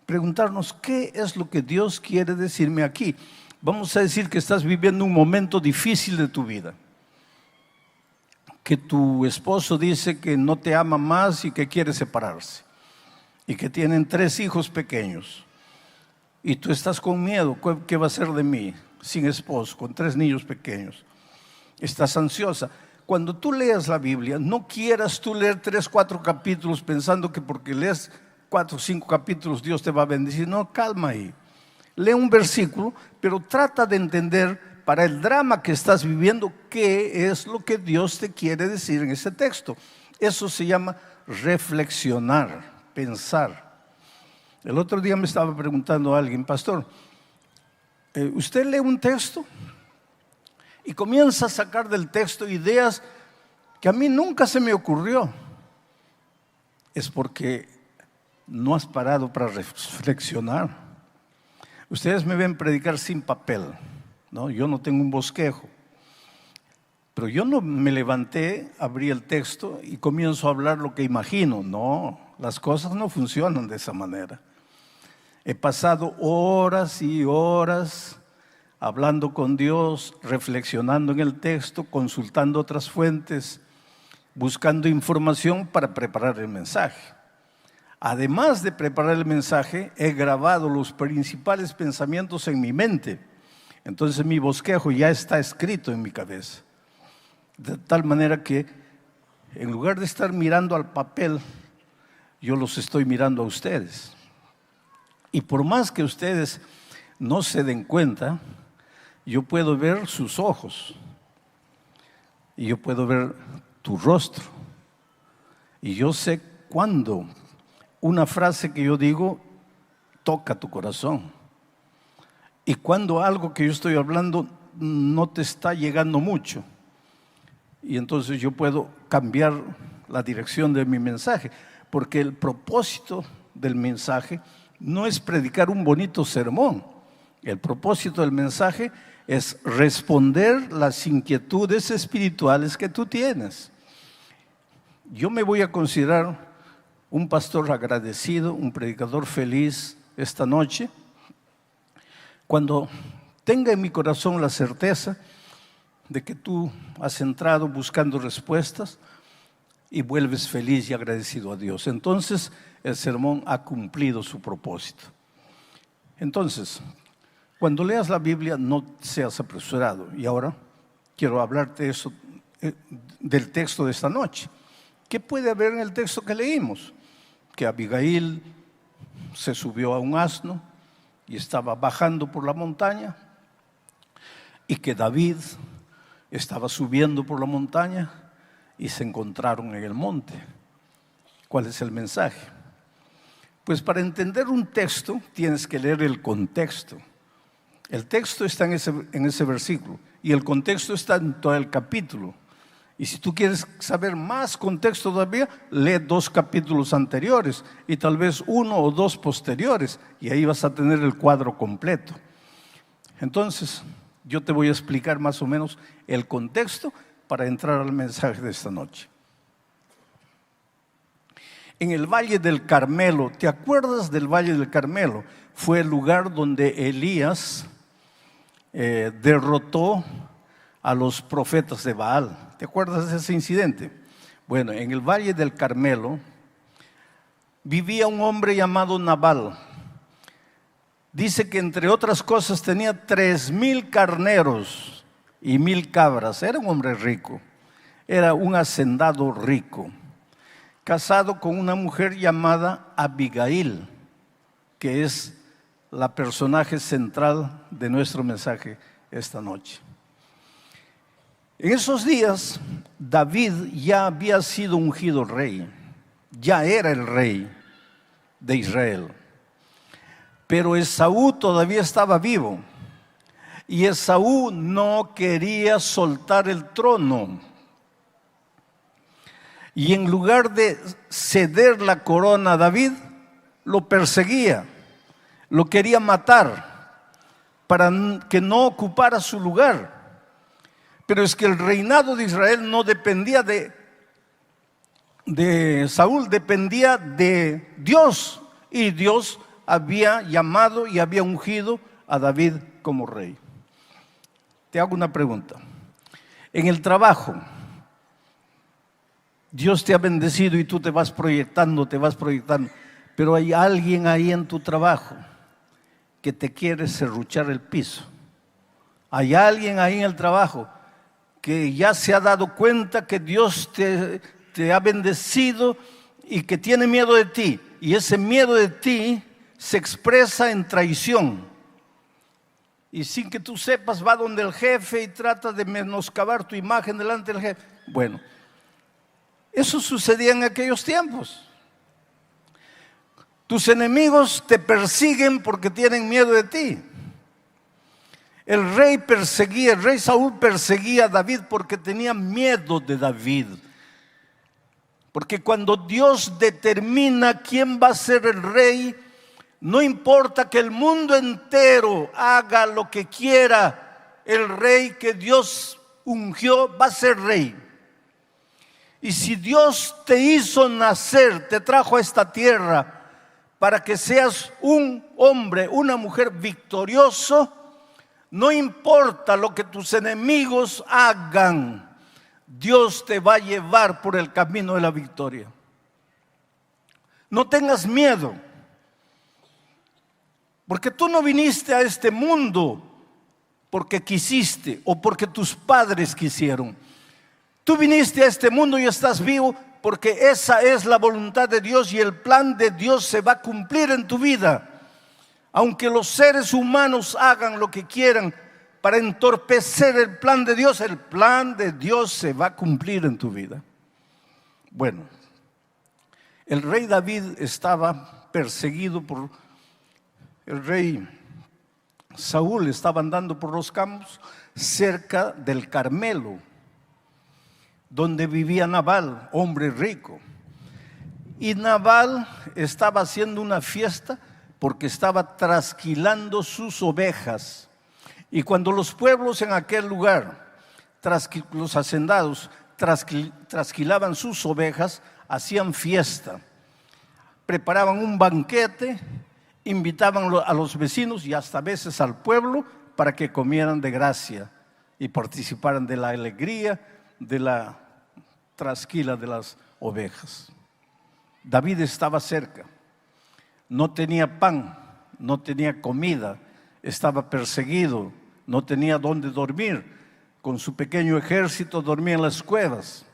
preguntarnos qué es lo que Dios quiere decirme aquí. Vamos a decir que estás viviendo un momento difícil de tu vida, que tu esposo dice que no te ama más y que quiere separarse, y que tienen 3 hijos pequeños, y tú estás con miedo. ¿Qué va a ser de mí sin esposo, con 3 niños pequeños? Estás ansiosa. Cuando tú leas la Biblia, no quieras tú leer 3, 4 capítulos pensando que porque lees 4 o 5 capítulos Dios te va a bendecir. No, calma ahí. Lee un versículo, pero trata de entender para el drama que estás viviendo qué es lo que Dios te quiere decir en ese texto. Eso se llama reflexionar, pensar. El otro día me estaba preguntando a alguien: pastor, ¿usted lee un texto y comienza a sacar del texto ideas que a mí nunca se me ocurrió? Es porque no has parado para reflexionar. Ustedes me ven predicar sin papel, ¿no? Yo no tengo un bosquejo, pero yo no me levanté, abrí el texto y comienzo a hablar lo que imagino. No, las cosas no funcionan de esa manera. He pasado horas y horas hablando con Dios, reflexionando en el texto, consultando otras fuentes, buscando información para preparar el mensaje. Además de preparar el mensaje, he grabado los principales pensamientos en mi mente. Entonces mi bosquejo ya está escrito en mi cabeza. De tal manera que en lugar de estar mirando al papel, yo los estoy mirando a ustedes. Y por más que ustedes no se den cuenta, yo puedo ver sus ojos y yo puedo ver tu rostro. Y yo sé cuándo una frase que yo digo toca tu corazón y cuando algo que yo estoy hablando no te está llegando mucho. Y entonces yo puedo cambiar la dirección de mi mensaje, porque el propósito del mensaje no es predicar un bonito sermón. El propósito del mensaje es responder las inquietudes espirituales que tú tienes. Yo me voy a considerar un pastor agradecido, un predicador feliz esta noche, cuando tenga en mi corazón la certeza de que tú has entrado buscando respuestas y vuelves feliz y agradecido a Dios. Entonces el sermón ha cumplido su propósito. Entonces, cuando leas la Biblia, no seas apresurado. Y ahora quiero hablarte de eso, del texto de esta noche. ¿Qué puede haber en el texto que leímos? Que Abigail se subió a un asno y estaba bajando por la montaña, y que David estaba subiendo por la montaña y se encontraron en el monte. ¿Cuál es el mensaje? Pues para entender un texto tienes que leer el contexto. El texto está en ese versículo y el contexto está en todo el capítulo. Y si tú quieres saber más contexto todavía, lee 2 capítulos anteriores y tal vez 1 o 2 posteriores, y ahí vas a tener el cuadro completo. Entonces, yo te voy a explicar más o menos el contexto para entrar al mensaje de esta noche. En el Valle del Carmelo, ¿te acuerdas del Valle del Carmelo? Fue el lugar donde Elías derrotó a los profetas de Baal. ¿Te acuerdas de ese incidente? Bueno, en el Valle del Carmelo vivía un hombre llamado Nabal. Dice que entre otras cosas tenía 3,000 carneros y 1,000 cabras. Era un hombre rico, era un hacendado rico, casado con una mujer llamada Abigail, que es la personaje central de nuestro mensaje esta noche. En esos días, David ya había sido ungido rey. ya era el rey de Israel. Pero Esaú todavía estaba vivo y Esaú no quería soltar el trono. Y en lugar de ceder la corona a David, lo perseguía, lo quería matar para que no ocupara su lugar. Pero es que el reinado de Israel no dependía de Saúl, dependía de Dios. Y Dios había llamado y había ungido a David como rey. Te hago una pregunta. En el trabajo, Dios te ha bendecido y tú te vas proyectando, pero hay alguien ahí en tu trabajo que te quiere serruchar el piso. Hay alguien ahí en el trabajo que ya se ha dado cuenta que Dios te ha bendecido y que tiene miedo de ti. Y ese miedo de ti se expresa en traición. Y sin que tú sepas, va donde el jefe y trata de menoscabar tu imagen delante del jefe. Bueno, eso sucedía en aquellos tiempos. Tus enemigos te persiguen porque tienen miedo de ti. El rey Saúl perseguía a David porque tenía miedo de David. Porque cuando Dios determina quién va a ser el rey, no importa que el mundo entero haga lo que quiera, el rey que Dios ungió va a ser rey. Y si Dios te hizo nacer, te trajo a esta tierra para que seas un hombre, una mujer victorioso, no importa lo que tus enemigos hagan, Dios te va a llevar por el camino de la victoria. No tengas miedo, porque tú no viniste a este mundo porque quisiste o porque tus padres quisieron. Tú viniste a este mundo y estás vivo porque esa es la voluntad de Dios y el plan de Dios se va a cumplir en tu vida. Aunque los seres humanos hagan lo que quieran para entorpecer el plan de Dios se va a cumplir en tu vida. Bueno, el rey David estaba perseguido por el rey Saúl, estaba andando por los campos cerca del Carmelo, donde vivía Nabal, hombre rico. Y Nabal estaba haciendo una fiesta porque estaba trasquilando sus ovejas. Y cuando los pueblos en aquel lugar, los hacendados, trasquilaban sus ovejas, hacían fiesta, preparaban un banquete, invitaban a los vecinos y hasta a veces al pueblo para que comieran de gracia y participaran de la alegría de la trasquila de las ovejas. David estaba cerca, no tenía pan, no tenía comida, estaba perseguido, no tenía dónde dormir. Con su pequeño ejército dormía en las cuevas.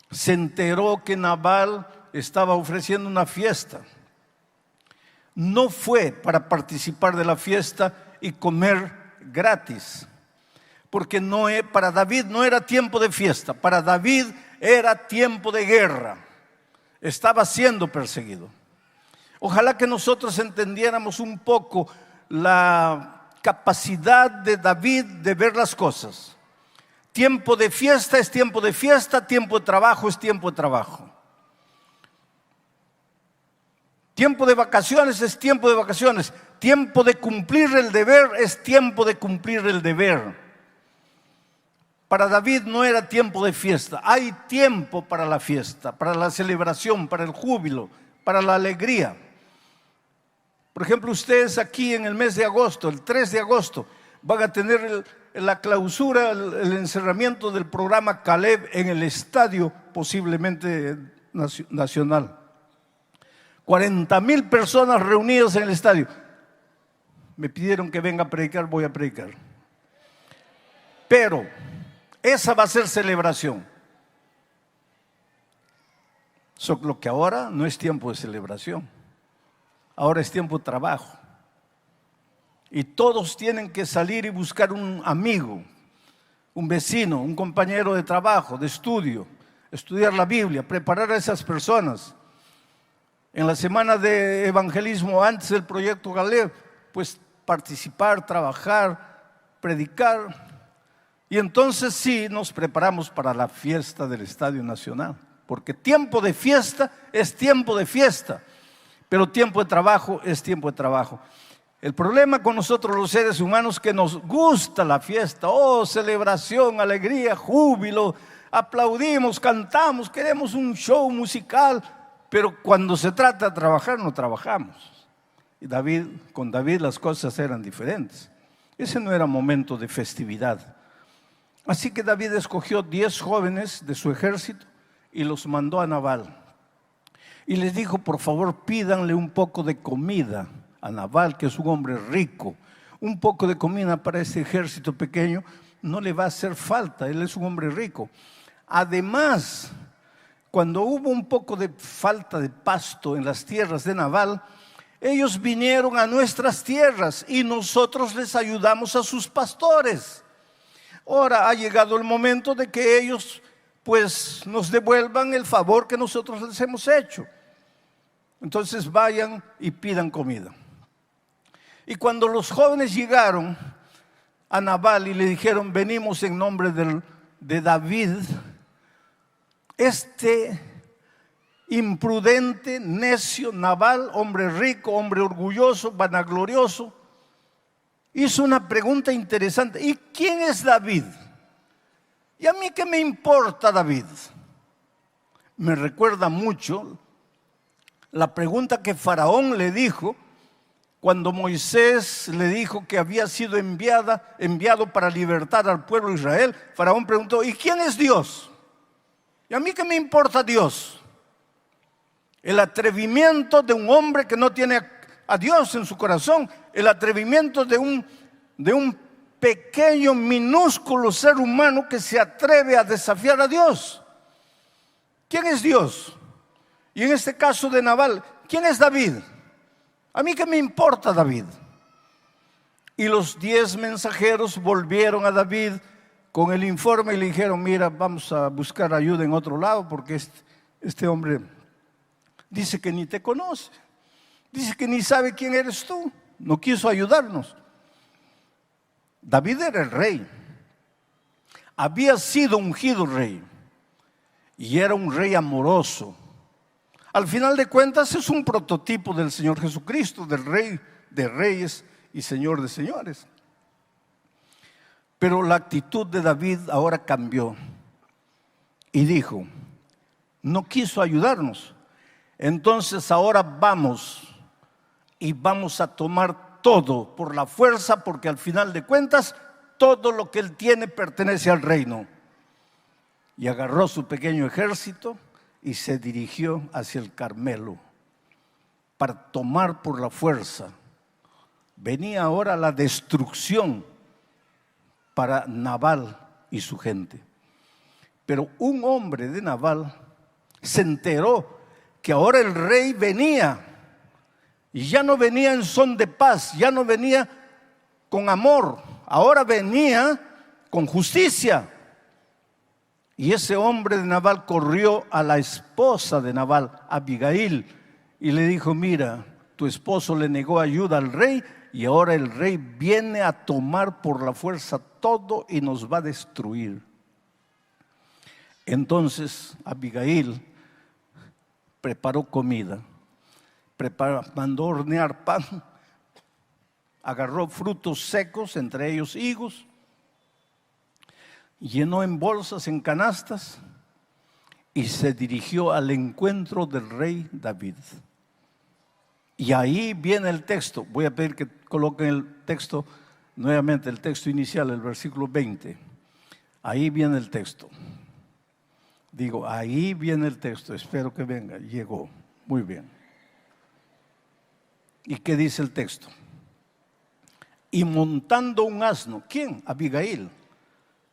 Se enteró que Nabal estaba ofreciendo una fiesta. No fue para participar de la fiesta y comer gratis, porque para David no era tiempo de fiesta, para David era tiempo de guerra. Estaba siendo perseguido. Ojalá que nosotros entendiéramos un poco la capacidad de David de ver las cosas. Tiempo de fiesta es tiempo de fiesta, tiempo de trabajo es tiempo de trabajo. Tiempo de vacaciones es tiempo de vacaciones. Tiempo de cumplir el deber es tiempo de cumplir el deber. Para David no era tiempo de fiesta. Hay tiempo para la fiesta, para la celebración, para el júbilo, para la alegría. Por ejemplo, ustedes aquí en el mes de agosto, el 3 de agosto, van a tener la clausura, el encerramiento del programa Caleb en el estadio, posiblemente nacional. 40,000 personas reunidas en el estadio. Me pidieron que venga a predicar, voy a predicar. Pero esa va a ser celebración. Lo que ahora no es tiempo de celebración. Ahora es tiempo de trabajo. Y todos tienen que salir y buscar un amigo, un vecino, un compañero de trabajo, de estudio. estudiar la Biblia, preparar a esas personas. En la semana de evangelismo antes del proyecto Galeb, pues participar, trabajar, predicar. Y entonces sí nos preparamos para la fiesta del Estadio Nacional, porque tiempo de fiesta es tiempo de fiesta, pero tiempo de trabajo es tiempo de trabajo. El problema con nosotros los seres humanos es que nos gusta la fiesta, celebración, alegría, júbilo, aplaudimos, cantamos, queremos un show musical, pero cuando se trata de trabajar no trabajamos. Y con David las cosas eran diferentes. Ese no era momento de festividad. Así que David escogió 10 jóvenes de su ejército y los mandó a Nabal. Y les dijo, por favor, pídanle un poco de comida a Nabal, que es un hombre rico. Un poco de comida para este ejército pequeño no le va a hacer falta, él es un hombre rico. Además, cuando hubo un poco de falta de pasto en las tierras de Nabal, ellos vinieron a nuestras tierras y nosotros les ayudamos a sus pastores. Ahora ha llegado el momento de que ellos pues nos devuelvan el favor que nosotros les hemos hecho. Entonces vayan y pidan comida. Y cuando los jóvenes llegaron a Nabal y le dijeron, venimos en nombre de David, este imprudente, necio Nabal, hombre rico, hombre orgulloso, vanaglorioso, hizo una pregunta interesante. ¿Y quién es David? ¿Y a mí qué me importa David? Me recuerda mucho la pregunta que Faraón le dijo cuando Moisés le dijo que había sido enviado para libertar al pueblo de Israel. Faraón preguntó, ¿y quién es Dios? ¿Y a mí qué me importa Dios? El atrevimiento de un hombre que no tiene a Dios en su corazón, el atrevimiento de un pequeño, minúsculo ser humano que se atreve a desafiar a Dios. ¿Quién es Dios? Y en este caso de Nabal, ¿quién es David? ¿A mí qué me importa David? Y los 10 mensajeros volvieron a David con el informe y le dijeron, mira, vamos a buscar ayuda en otro lado porque este hombre dice que ni te conoce, dice que ni sabe quién eres tú, no quiso ayudarnos. David era el rey, había sido ungido rey y era un rey amoroso. Al final de cuentas es un prototipo del Señor Jesucristo, del Rey de Reyes y Señor de Señores. Pero la actitud de David ahora cambió y dijo, no quiso ayudarnos. Entonces ahora vamos a tomar todo por la fuerza, porque al final de cuentas todo lo que él tiene pertenece al reino. Y agarró su pequeño ejército y se dirigió hacia el Carmelo para tomar por la fuerza. Venía ahora la destrucción para Nabal y su gente. Pero un hombre de Nabal se enteró que ahora el rey venía y ya no venía en son de paz, ya no venía con amor, ahora venía con justicia. Y ese hombre de Nabal corrió a la esposa de Nabal, Abigail, y le dijo, mira, tu esposo le negó ayuda al rey y ahora el rey viene a tomar por la fuerza todo y nos va a destruir. Entonces Abigail preparó comida, mandó hornear pan, agarró frutos secos, entre ellos higos, llenó en bolsas, en canastas y se dirigió al encuentro del rey David. Y ahí viene el texto. Voy a pedir que coloquen el texto, nuevamente el texto inicial, el versículo 20. Ahí viene el texto. Digo, ahí viene el texto. Espero que venga. Llegó. Muy bien. ¿Y qué dice el texto? Y montando un asno. ¿Quién? Abigail.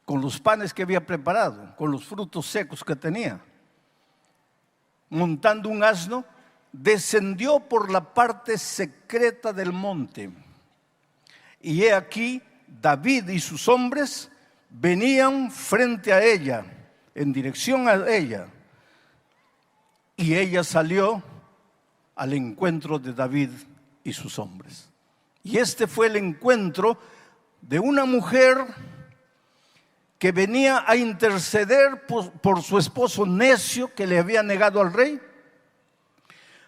Con los panes que había preparado, con los frutos secos que tenía. Montando un asno, descendió por la parte secreta del monte. Y he aquí, David y sus hombres venían frente a ella, en dirección a ella. Y ella salió al encuentro de David y sus hombres. Y este fue el encuentro de una mujer que venía a interceder por su esposo necio que le había negado al rey,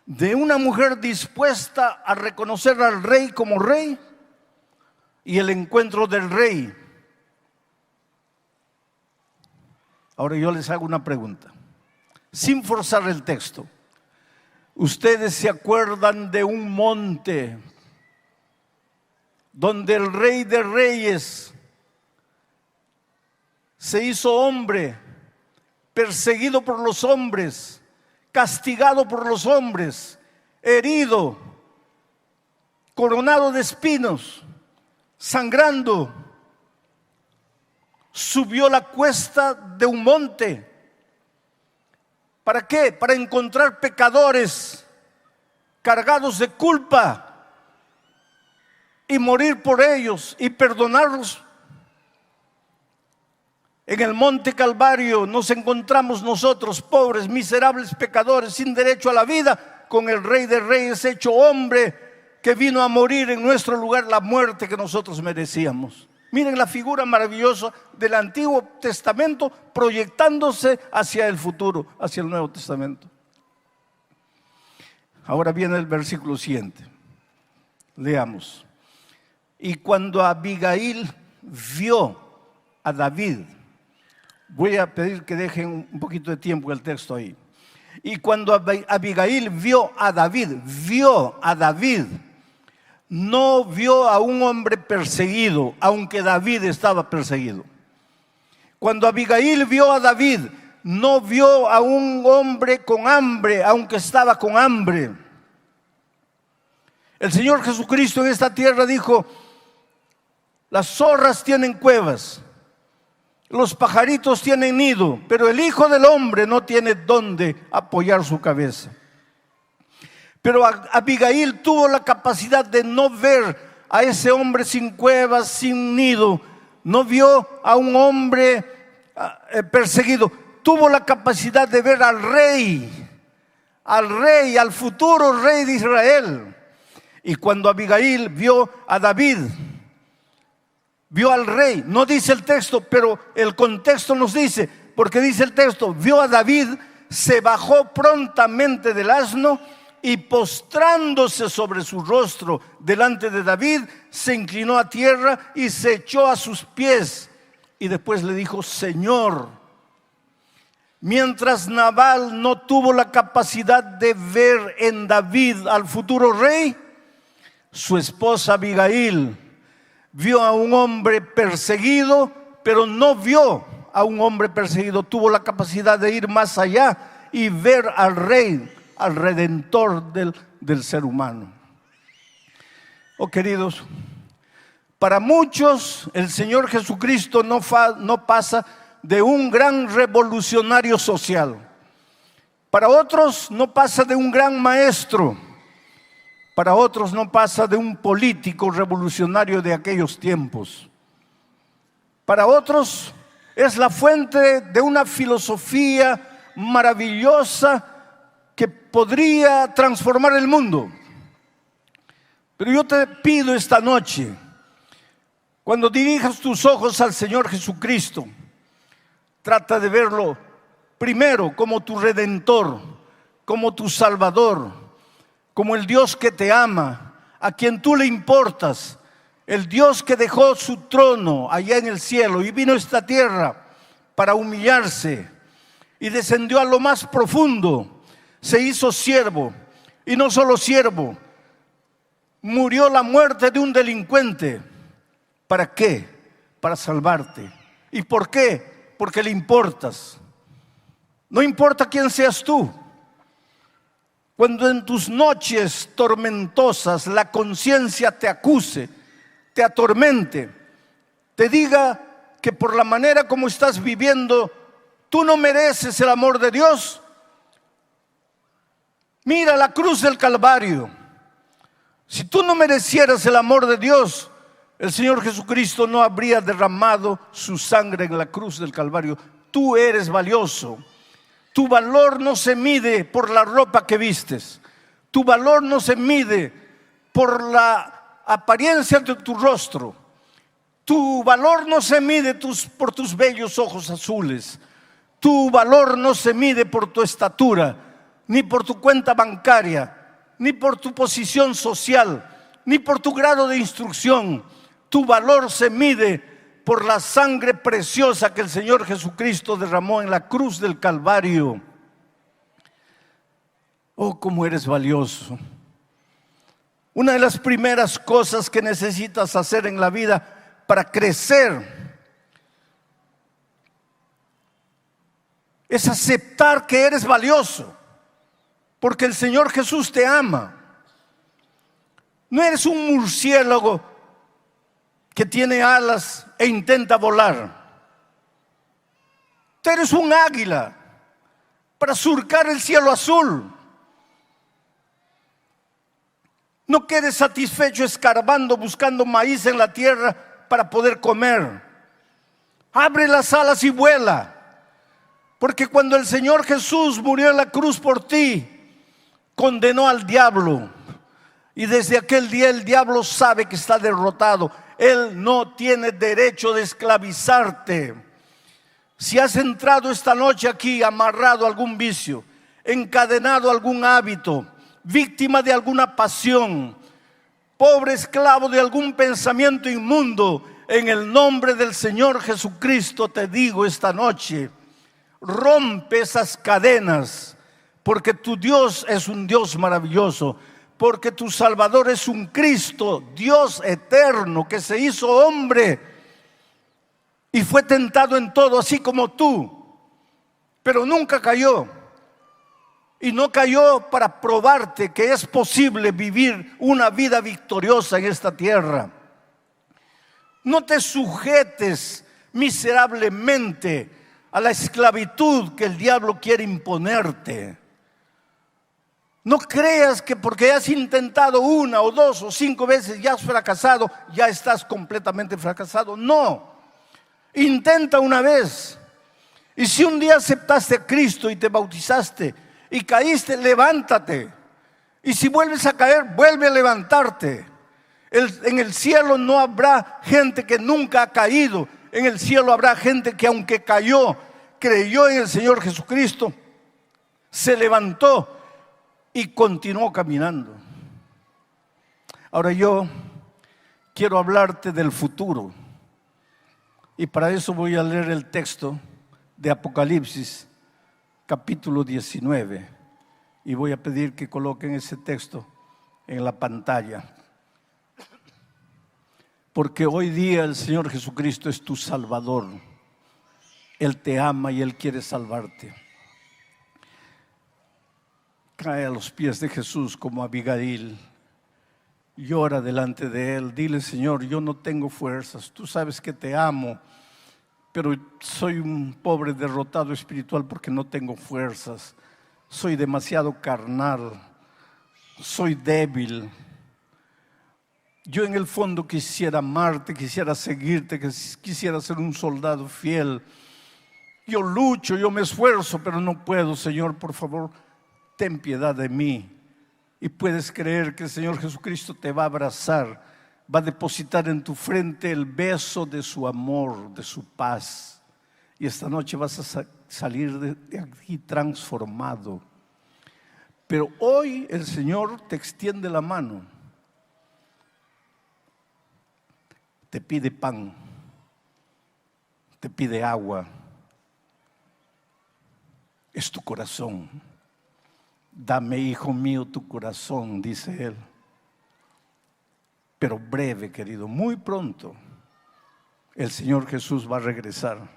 de una mujer dispuesta a reconocer al rey como rey, y el encuentro del rey. Ahora yo les hago una pregunta, sin forzar el texto. ¿Ustedes se acuerdan de un monte donde el Rey de Reyes se hizo hombre, perseguido por los hombres, castigado por los hombres, herido, coronado de espinos, sangrando? Subió la cuesta de un monte. ¿Para qué? Para encontrar pecadores cargados de culpa y morir por ellos y perdonarlos. En el monte Calvario nos encontramos nosotros, pobres, miserables pecadores, sin derecho a la vida, con el Rey de Reyes hecho hombre, que vino a morir en nuestro lugar la muerte que nosotros merecíamos. Miren la figura maravillosa del Antiguo Testamento proyectándose hacia el futuro, hacia el Nuevo Testamento. Ahora viene el versículo siguiente. Leamos. Y cuando Abigail vio a David, voy a pedir que dejen un poquito de tiempo el texto ahí. Y cuando Abigail vio a David, no vio a un hombre perseguido, aunque David estaba perseguido. Cuando Abigail vio a David, no vio a un hombre con hambre, aunque estaba con hambre. El Señor Jesucristo en esta tierra dijo: las zorras tienen cuevas, los pajaritos tienen nido, pero el Hijo del Hombre no tiene dónde apoyar su cabeza. Pero Abigail tuvo la capacidad de no ver a ese hombre sin cuevas, sin nido. No vio a un hombre perseguido. Tuvo la capacidad de ver al rey, al futuro rey de Israel. Y cuando Abigail vio a David, vio al rey. No dice el texto, pero el contexto nos dice, porque dice el texto: vio a David, se bajó prontamente del asno y postrándose sobre su rostro delante de David, se inclinó a tierra y se echó a sus pies. Y después le dijo: Señor. Mientras Nabal no tuvo la capacidad de ver en David al futuro rey, su esposa Abigail vio a un hombre perseguido, pero no vio a un hombre perseguido. Tuvo la capacidad de ir más allá y ver al rey, al redentor del ser humano. Oh, queridos, para muchos el Señor Jesucristo no pasa de un gran revolucionario social. Para otros no pasa de un gran maestro. Para otros no pasa de un político revolucionario de aquellos tiempos. Para otros es la fuente de una filosofía maravillosa que podría transformar el mundo. Pero yo te pido esta noche, cuando dirijas tus ojos al Señor Jesucristo, trata de verlo primero como tu Redentor, como tu Salvador, como el Dios que te ama, a quien tú le importas, el Dios que dejó su trono allá en el cielo y vino a esta tierra para humillarse y descendió a lo más profundo, se hizo siervo, y no solo siervo, murió la muerte de un delincuente. ¿Para qué? Para salvarte. ¿Y por qué? Porque le importas. No importa quién seas tú. Cuando en tus noches tormentosas la conciencia te acuse, te atormente, te diga que por la manera como estás viviendo tú no mereces el amor de Dios, mira la cruz del Calvario. Si tú no merecieras el amor de Dios, el Señor Jesucristo no habría derramado su sangre en la cruz del Calvario. Tú eres valioso. Tu valor no se mide por la ropa que vistes. Tu valor no se mide por la apariencia de tu rostro. Tu valor no se mide por tus bellos ojos azules. Tu valor no se mide por tu estatura, ni por tu cuenta bancaria, ni por tu posición social, ni por tu grado de instrucción. Tu valor se mide por la sangre preciosa que el Señor Jesucristo derramó en la cruz del Calvario. Oh, cómo eres valioso. Una de las primeras cosas que necesitas hacer en la vida para crecer es aceptar que eres valioso, porque el Señor Jesús te ama. No eres un murciélago que tiene alas e intenta volar. Tú eres un águila para surcar el cielo azul. No quedes satisfecho escarbando, buscando maíz en la tierra para poder comer. Abre las alas y vuela. Porque cuando el Señor Jesús murió en la cruz por ti, condenó al diablo. Y desde aquel día el diablo sabe que está derrotado. Él no tiene derecho de esclavizarte. Si has entrado esta noche aquí amarrado a algún vicio, encadenado a algún hábito, víctima de alguna pasión, pobre esclavo de algún pensamiento inmundo, en el nombre del Señor Jesucristo te digo esta noche: rompe esas cadenas, porque tu Dios es un Dios maravilloso, porque tu Salvador es un Cristo, Dios eterno, que se hizo hombre y fue tentado en todo, así como tú, pero nunca cayó. Y no cayó para probarte que es posible vivir una vida victoriosa en esta tierra. No te sujetes miserablemente a la esclavitud que el diablo quiere imponerte. No creas que porque has intentado 1 o 2 o 5 veces ya has fracasado, ya estás completamente fracasado. No, intenta una vez. Y si un día aceptaste a Cristo y te bautizaste y caíste, levántate. Y si vuelves a caer, vuelve a levantarte. En el cielo no habrá gente que nunca ha caído. En el cielo habrá gente que aunque cayó, creyó en el Señor Jesucristo, se levantó y continuó caminando. Ahora yo quiero hablarte del futuro. Y para eso voy a leer el texto de Apocalipsis, capítulo 19. Y voy a pedir que coloquen ese texto en la pantalla. Porque hoy día el Señor Jesucristo es tu Salvador. Él te ama y Él quiere salvarte. Cae a los pies de Jesús como Abigail. Llora delante de Él. Dile: Señor, yo no tengo fuerzas. Tú sabes que te amo, pero soy un pobre derrotado espiritual porque no tengo fuerzas. Soy demasiado carnal. Soy débil. Yo en el fondo quisiera amarte, quisiera seguirte, quisiera ser un soldado fiel. Yo lucho, yo me esfuerzo, pero no puedo. Señor, por favor, ten piedad de mí. Y puedes creer que el Señor Jesucristo te va a abrazar, va a depositar en tu frente el beso de su amor, de su paz. Y esta noche vas a salir de aquí transformado. Pero hoy el Señor te extiende la mano. Te pide pan, te pide agua. Es tu corazón. Dame, hijo mío, tu corazón, dice Él. Pero breve, querido, muy pronto el Señor Jesús va a regresar,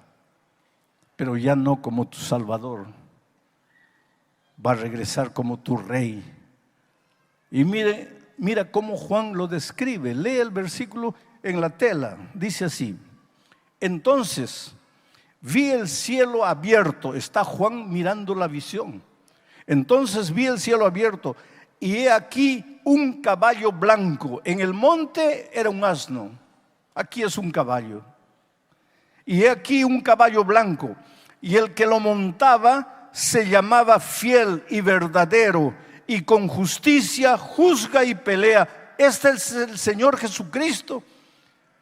pero ya no como tu Salvador, va a regresar como tu Rey. Y mira cómo Juan lo describe. Lee el versículo en la tela. Dice así: entonces vi el cielo abierto. Está Juan mirando la visión. Entonces vi el cielo abierto y he aquí un caballo blanco. En el monte era un asno, aquí es un caballo. Y he aquí un caballo blanco. y el que lo montaba se llamaba Fiel y Verdadero, y con justicia juzga y pelea. Este es el Señor Jesucristo.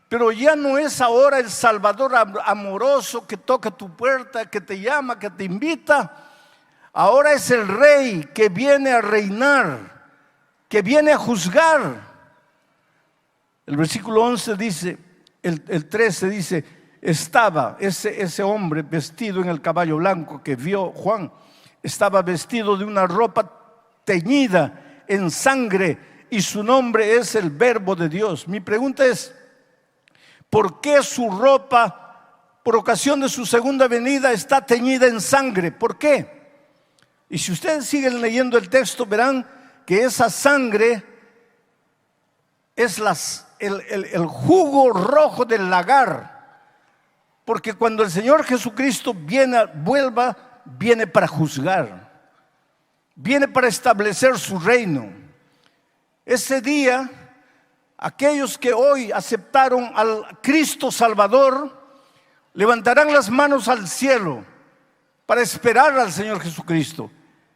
Pero ya no es ahora el Salvador amoroso que toca tu puerta, que te llama, que te invita. Ahora es el Rey que viene a reinar, que viene a juzgar. El versículo 11 dice, el 13 dice, estaba ese hombre vestido en el caballo blanco que vio Juan, estaba vestido de una ropa teñida en sangre, y su nombre es el Verbo de Dios. Mi pregunta es, ¿por qué su ropa, por ocasión de su segunda venida, está teñida en sangre? ¿Por qué? Y si ustedes siguen leyendo el texto, verán que esa sangre es el jugo rojo del lagar. Porque cuando el Señor Jesucristo viene para juzgar, viene para establecer su reino. Ese día, aquellos que hoy aceptaron al Cristo Salvador, levantarán las manos al cielo para esperar al Señor Jesucristo.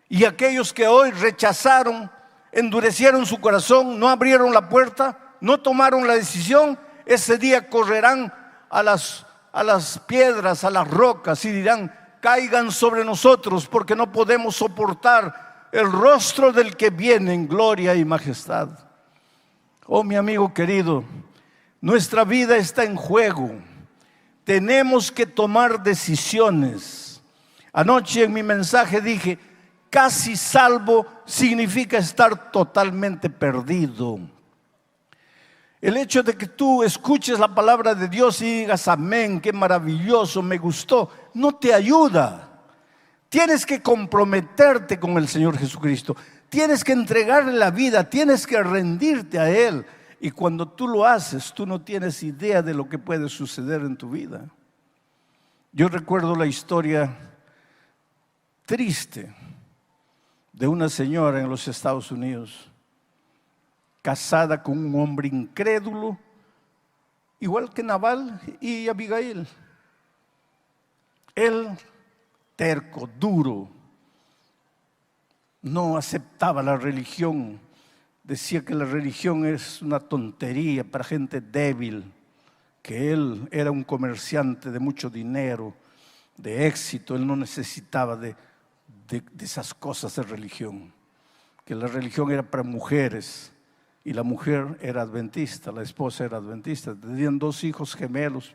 Y aquellos que hoy rechazaron, endurecieron su corazón, no abrieron la puerta, no tomaron la decisión, ese día correrán a las piedras, a las rocas, y dirán: caigan sobre nosotros, porque no podemos soportar el rostro del que viene en gloria y majestad. Oh, mi amigo querido, nuestra vida está en juego. Tenemos que tomar decisiones. Anoche en mi mensaje dije: casi salvo significa estar totalmente perdido. El hecho de que tú escuches la palabra de Dios y digas amén, qué maravilloso, me gustó, no te ayuda. Tienes que comprometerte con el Señor Jesucristo. Tienes que entregarle la vida, tienes que rendirte a Él. Y cuando tú lo haces, tú no tienes idea de lo que puede suceder en tu vida. Yo recuerdo la historia triste de una señora en los Estados Unidos, casada con un hombre incrédulo, igual que Nabal y Abigail. Él, terco, duro, no aceptaba la religión. Decía que la religión es una tontería para gente débil, que él era un comerciante de mucho dinero, de éxito. Él no necesitaba de esas cosas de religión, que la religión era para mujeres. Y la mujer era adventista, la esposa era adventista. Tenían 2 hijos gemelos.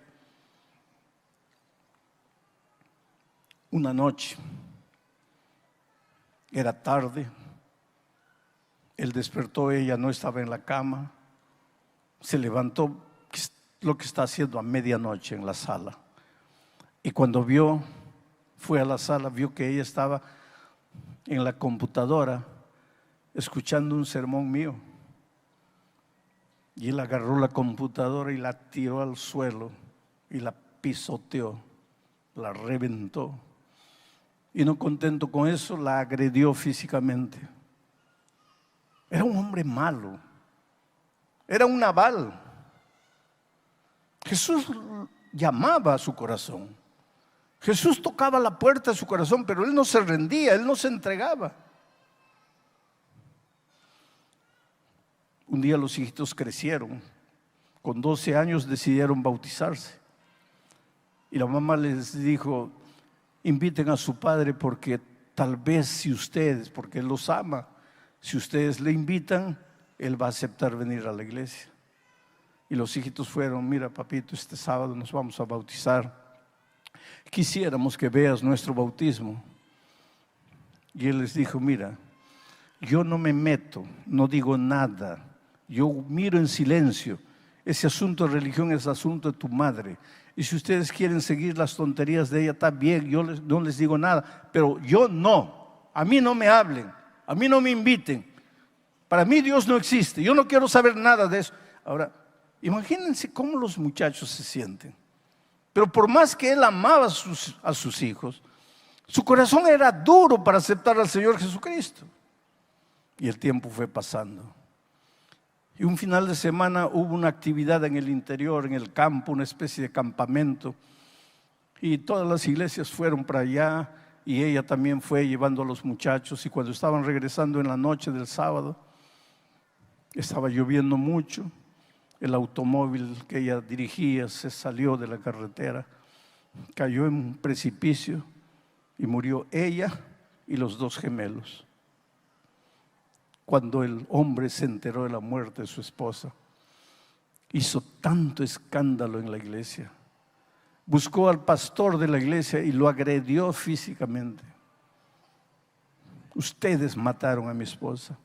Una noche, era tarde, él despertó, ella no estaba en la cama, se levantó, lo que está haciendo a medianoche en la sala. Y cuando fue a la sala, vio que ella estaba en la computadora escuchando un sermón mío. Y él agarró la computadora y la tiró al suelo y la pisoteó, la reventó. Y no contento con eso, la agredió físicamente. Era un hombre malo, era un Nabal. Jesús llamaba a su corazón. Jesús tocaba la puerta de su corazón, pero él no se rendía, él no se entregaba. Un día los hijitos crecieron, con 12 años decidieron bautizarse. Y la mamá les dijo: inviten a su padre, porque tal vez si ustedes, porque él los ama, si ustedes le invitan, él va a aceptar venir a la iglesia. Y los hijitos fueron: mira, papito, este sábado nos vamos a bautizar. Quisiéramos que veas nuestro bautismo. Y él les dijo: mira, yo no me meto, no digo nada. Yo miro en silencio. Ese asunto de religión es asunto de tu madre. Y si ustedes quieren seguir las tonterías de ella, está bien, yo no les digo nada. Pero yo no. A mí no me hablen. A mí no me inviten. Para mí Dios no existe. Yo no quiero saber nada de eso. Ahora, imagínense cómo los muchachos se sienten. Pero por más que él amaba a sus hijos, su corazón era duro para aceptar al Señor Jesucristo. Y el tiempo fue pasando. Y un final de semana hubo una actividad en el interior, en el campo, una especie de campamento. Y todas las iglesias fueron para allá y ella también fue llevando a los muchachos. Y cuando estaban regresando en la noche del sábado, estaba lloviendo mucho. El automóvil que ella dirigía se salió de la carretera, cayó en un precipicio y murió ella y los 2 gemelos. Cuando el hombre se enteró de la muerte de su esposa, hizo tanto escándalo en la iglesia. Buscó al pastor de la iglesia y lo agredió físicamente. Ustedes mataron a mi esposa.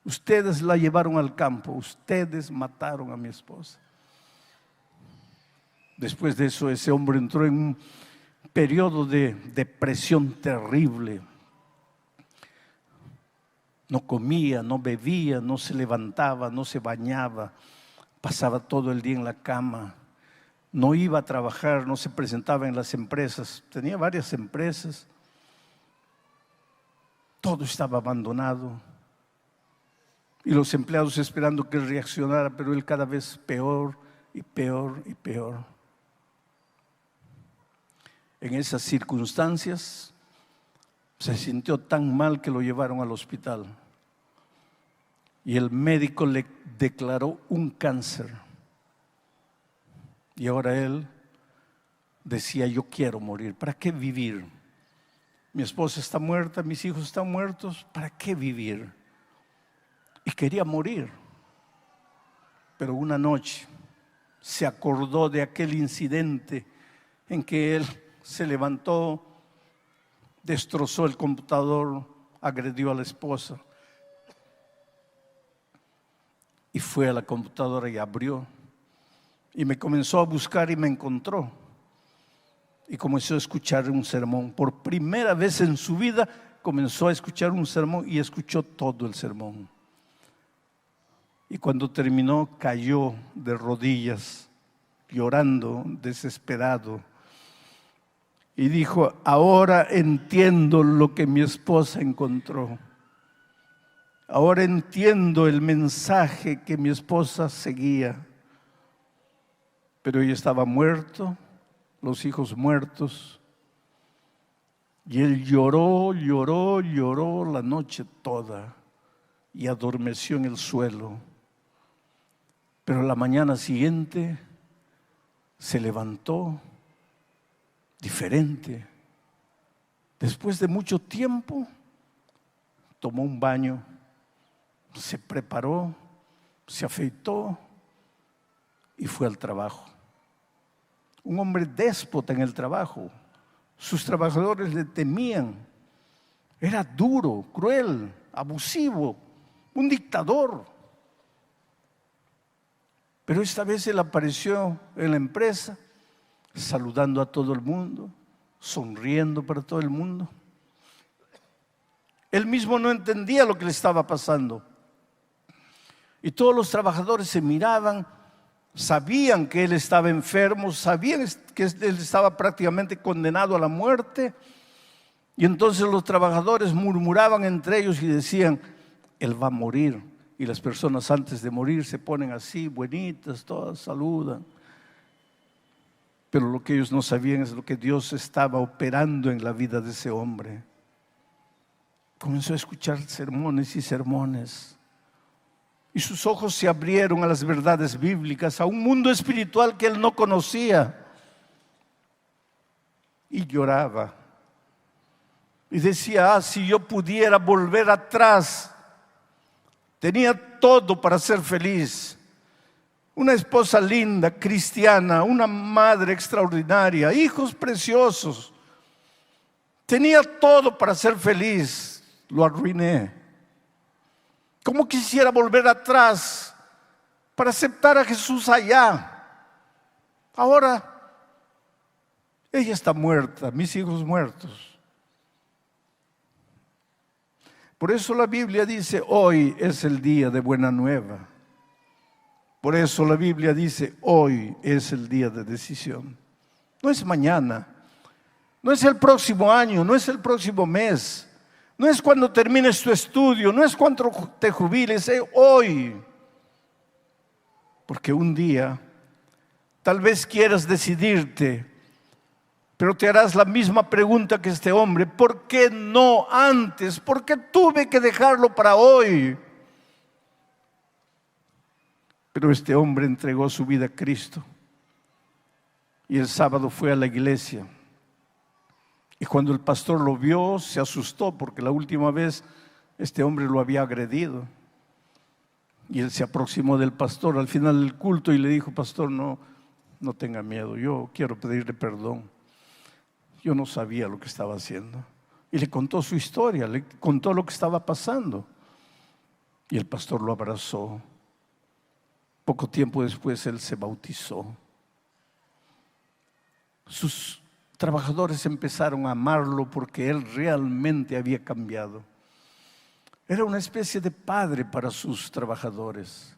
Ustedes la llevaron al campo. Ustedes mataron a mi esposa. Después de eso, ese hombre entró en un periodo de depresión terrible. No comía, no bebía, no se levantaba, no se bañaba. Pasaba todo el día en la cama. No iba a trabajar, no se presentaba en las empresas. Tenía varias empresas. Todo estaba abandonado. Y los empleados esperando que él reaccionara, pero él cada vez peor y peor y peor. En esas circunstancias se sintió tan mal que lo llevaron al hospital. Y el médico le declaró un cáncer. Y ahora él decía, yo quiero morir, ¿para qué vivir? Mi esposa está muerta, mis hijos están muertos, ¿para qué vivir? Y quería morir. Pero una noche se acordó de aquel incidente en que él se levantó, destrozó el computador, agredió a la esposa. Y fue a la computadora y abrió. Y me comenzó a buscar y me encontró. Y comenzó a escuchar un sermón. Por primera vez en su vida comenzó a escuchar un sermón y escuchó todo el sermón. Y cuando terminó cayó de rodillas, llorando, desesperado. Y dijo, ahora entiendo lo que mi esposa encontró. Ahora entiendo el mensaje que mi esposa seguía. Pero ella estaba muerto, los hijos muertos. Y él lloró, lloró, lloró la noche toda y adormeció en el suelo. Pero la mañana siguiente se levantó diferente. Después de mucho tiempo, tomó un baño, se preparó, se afeitó y fue al trabajo. Un hombre déspota en el trabajo. Sus trabajadores le temían. Era duro, cruel, abusivo, un dictador. Pero esta vez él apareció en la empresa, saludando a todo el mundo, sonriendo para todo el mundo. Él mismo no entendía lo que le estaba pasando. Y todos los trabajadores se miraban, sabían que él estaba enfermo, sabían que él estaba prácticamente condenado a la muerte. Y entonces los trabajadores murmuraban entre ellos y decían, él va a morir. Y las personas antes de morir se ponen así, buenitas, todas saludan. Pero lo que ellos no sabían es lo que Dios estaba operando en la vida de ese hombre. Comenzó a escuchar sermones y sermones. Y sus ojos se abrieron a las verdades bíblicas, a un mundo espiritual que él no conocía. Y lloraba. Y decía, si yo pudiera volver atrás. Tenía todo para ser feliz. Una esposa linda, cristiana, una madre extraordinaria, hijos preciosos. Tenía todo para ser feliz. Lo arruiné. ¿Cómo quisiera volver atrás para aceptar a Jesús allá? Ahora, ella está muerta, mis hijos muertos. Por eso la Biblia dice, hoy es el día de buena nueva. Por eso la Biblia dice, hoy es el día de decisión. No es mañana, no es el próximo año, no es el próximo mes. No es cuando termines tu estudio, no es cuando te jubiles, es hoy. Porque un día tal vez quieras decidirte Pero te harás la misma pregunta que este hombre: ¿por qué no antes? ¿Por qué tuve que dejarlo para hoy? Pero este hombre entregó su vida a Cristo y el sábado fue a la iglesia. Y cuando el pastor lo vio, se asustó porque la última vez este hombre lo había agredido. Y él se aproximó del pastor al final del culto y le dijo: pastor, no tenga miedo, yo quiero pedirle perdón. Yo no sabía lo que estaba haciendo. Y le contó su historia, le contó lo que estaba pasando. Y el pastor lo abrazó. Poco tiempo después él se bautizó. Sus trabajadores empezaron a amarlo porque él realmente había cambiado. Era una especie de padre para sus trabajadores.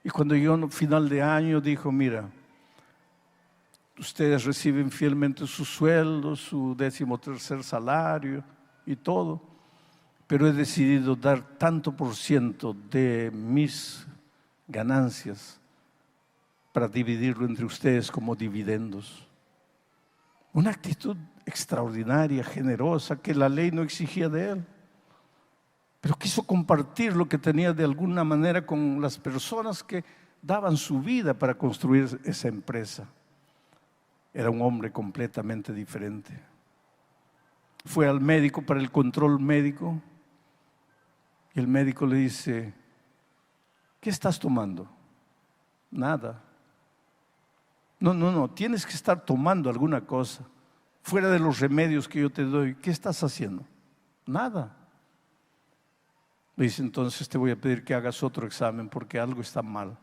Y cuando llegó al final de año dijo: mira, ustedes reciben fielmente su sueldo, su 13º salario y todo, pero he decidido dar tanto por ciento de mis ganancias para dividirlo entre ustedes como dividendos. Una actitud extraordinaria, generosa, que la ley no exigía de él. Pero quiso compartir lo que tenía de alguna manera con las personas que daban su vida para construir esa empresa. Era un hombre completamente diferente. Fue al médico para el control médico y el médico le dice: ¿qué estás tomando? Nada. No, tienes que estar tomando alguna cosa fuera de los remedios que yo te doy. ¿Qué estás haciendo? Nada. Le dice: entonces te voy a pedir que hagas otro examen porque algo está mal.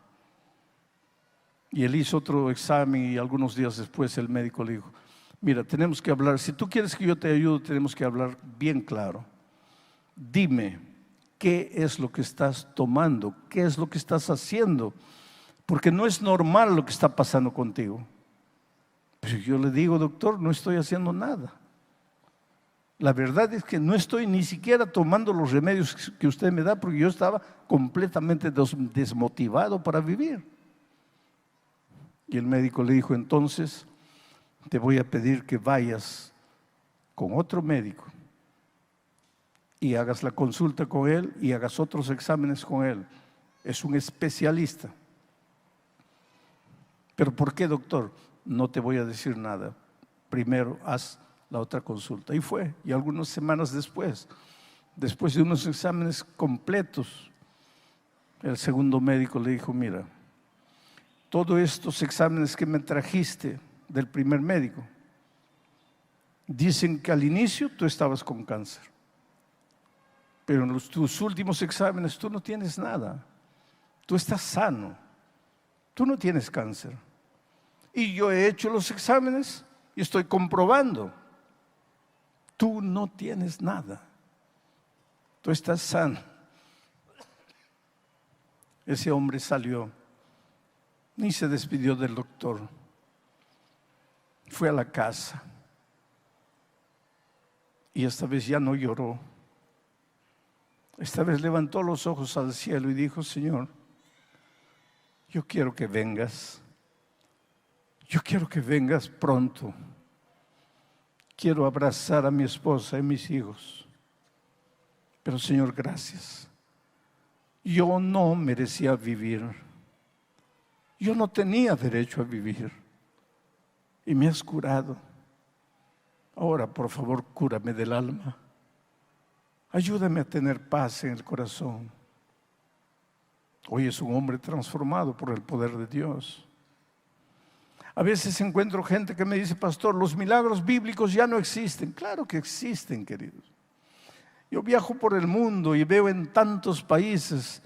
Y él hizo otro examen y algunos días después el médico le dijo: mira, tenemos que hablar, si tú quieres que yo te ayude, tenemos que hablar bien claro. Dime, ¿qué es lo que estás tomando? ¿Qué es lo que estás haciendo? Porque no es normal lo que está pasando contigo. Pero yo le digo: doctor, no estoy haciendo nada. La verdad es que no estoy ni siquiera tomando los remedios que usted me da porque yo estaba completamente desmotivado para vivir. Y el médico le dijo: entonces te voy a pedir que vayas con otro médico y hagas la consulta con él y hagas otros exámenes con él. Es un especialista. ¿Pero por qué, doctor? No te voy a decir nada. Primero haz la otra consulta. Y fue. Y algunas semanas después de unos exámenes completos, el segundo médico le dijo: mira, todos estos exámenes que me trajiste del primer médico dicen que al inicio tú estabas con cáncer, pero en tus últimos exámenes tú no tienes nada, tú estás sano, tú no tienes cáncer. Y yo he hecho los exámenes y estoy comprobando, tú no tienes nada, tú estás sano. Ese hombre salió, ni se despidió del doctor, fue a la casa y esta vez ya no lloró. Esta vez levantó los ojos al cielo y dijo: Señor, yo quiero que vengas. Yo quiero que vengas pronto. Quiero abrazar a mi esposa y mis hijos. Pero Señor, gracias. Yo no merecía vivir. Yo no tenía derecho a vivir. Y me has curado. Ahora, por favor, cúrame del alma. Ayúdame a tener paz en el corazón. Hoy es un hombre transformado por el poder de Dios. A veces encuentro gente que me dice: pastor, los milagros bíblicos ya no existen. Claro que existen, queridos. Yo viajo por el mundo y veo en tantos países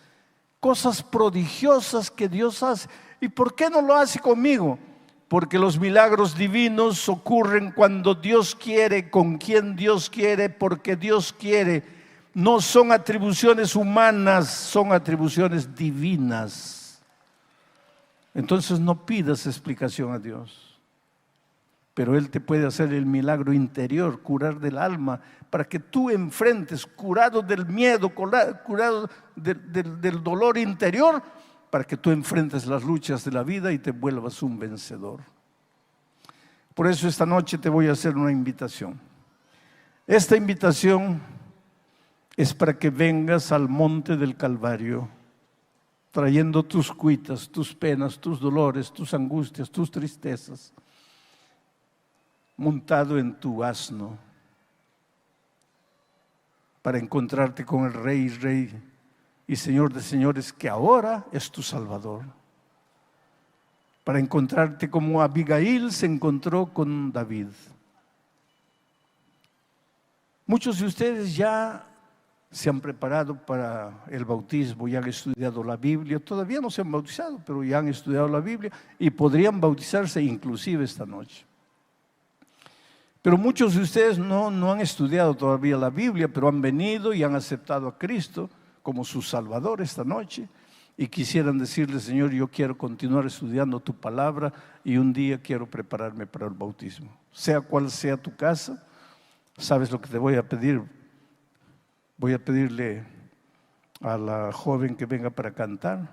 cosas prodigiosas que Dios hace. ¿Y por qué no lo hace conmigo? Porque los milagros divinos ocurren cuando Dios quiere, con quien Dios quiere, porque Dios quiere. No son atribuciones humanas, son atribuciones divinas. Entonces no pidas explicación a Dios, pero Él te puede hacer el milagro interior, curar del alma, para que tú enfrentes, curado del miedo, curado del dolor interior, para que tú enfrentes las luchas de la vida y te vuelvas un vencedor. Por eso esta noche te voy a hacer una invitación. Esta invitación es para que vengas al monte del Calvario, trayendo tus cuitas, tus penas, tus dolores, tus angustias, tus tristezas, montado en tu asno, para encontrarte con el Rey y Señor de señores, que ahora es tu Salvador. Para encontrarte como Abigail se encontró con David. Muchos de ustedes ya se han preparado para el bautismo, ya han estudiado la Biblia. Todavía no se han bautizado, pero ya han estudiado la Biblia y podrían bautizarse inclusive esta noche. Pero muchos de ustedes no han estudiado todavía la Biblia, pero han venido y han aceptado a Cristo como su Salvador esta noche y quisieran decirle: Señor, yo quiero continuar estudiando tu palabra y un día quiero prepararme para el bautismo. Sea cual sea tu casa, ¿sabes lo que te voy a pedir? Voy a pedirle a la joven que venga para cantar,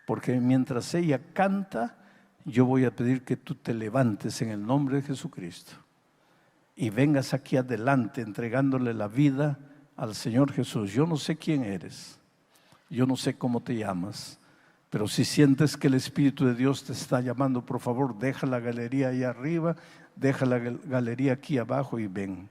porque mientras ella canta, yo voy a pedir que tú te levantes en el nombre de Jesucristo y vengas aquí adelante entregándole la vida al Señor Jesús. Yo no sé quién eres, yo no sé cómo te llamas, pero si sientes que el Espíritu de Dios te está llamando, por favor, deja la galería ahí arriba, deja la galería aquí abajo y ven.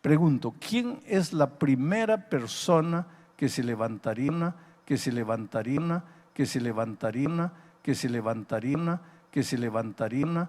Pregunto, ¿quién es la primera persona que se levantaría, que se levantaría, que se levantaría, que se levantaría, que se levantaría,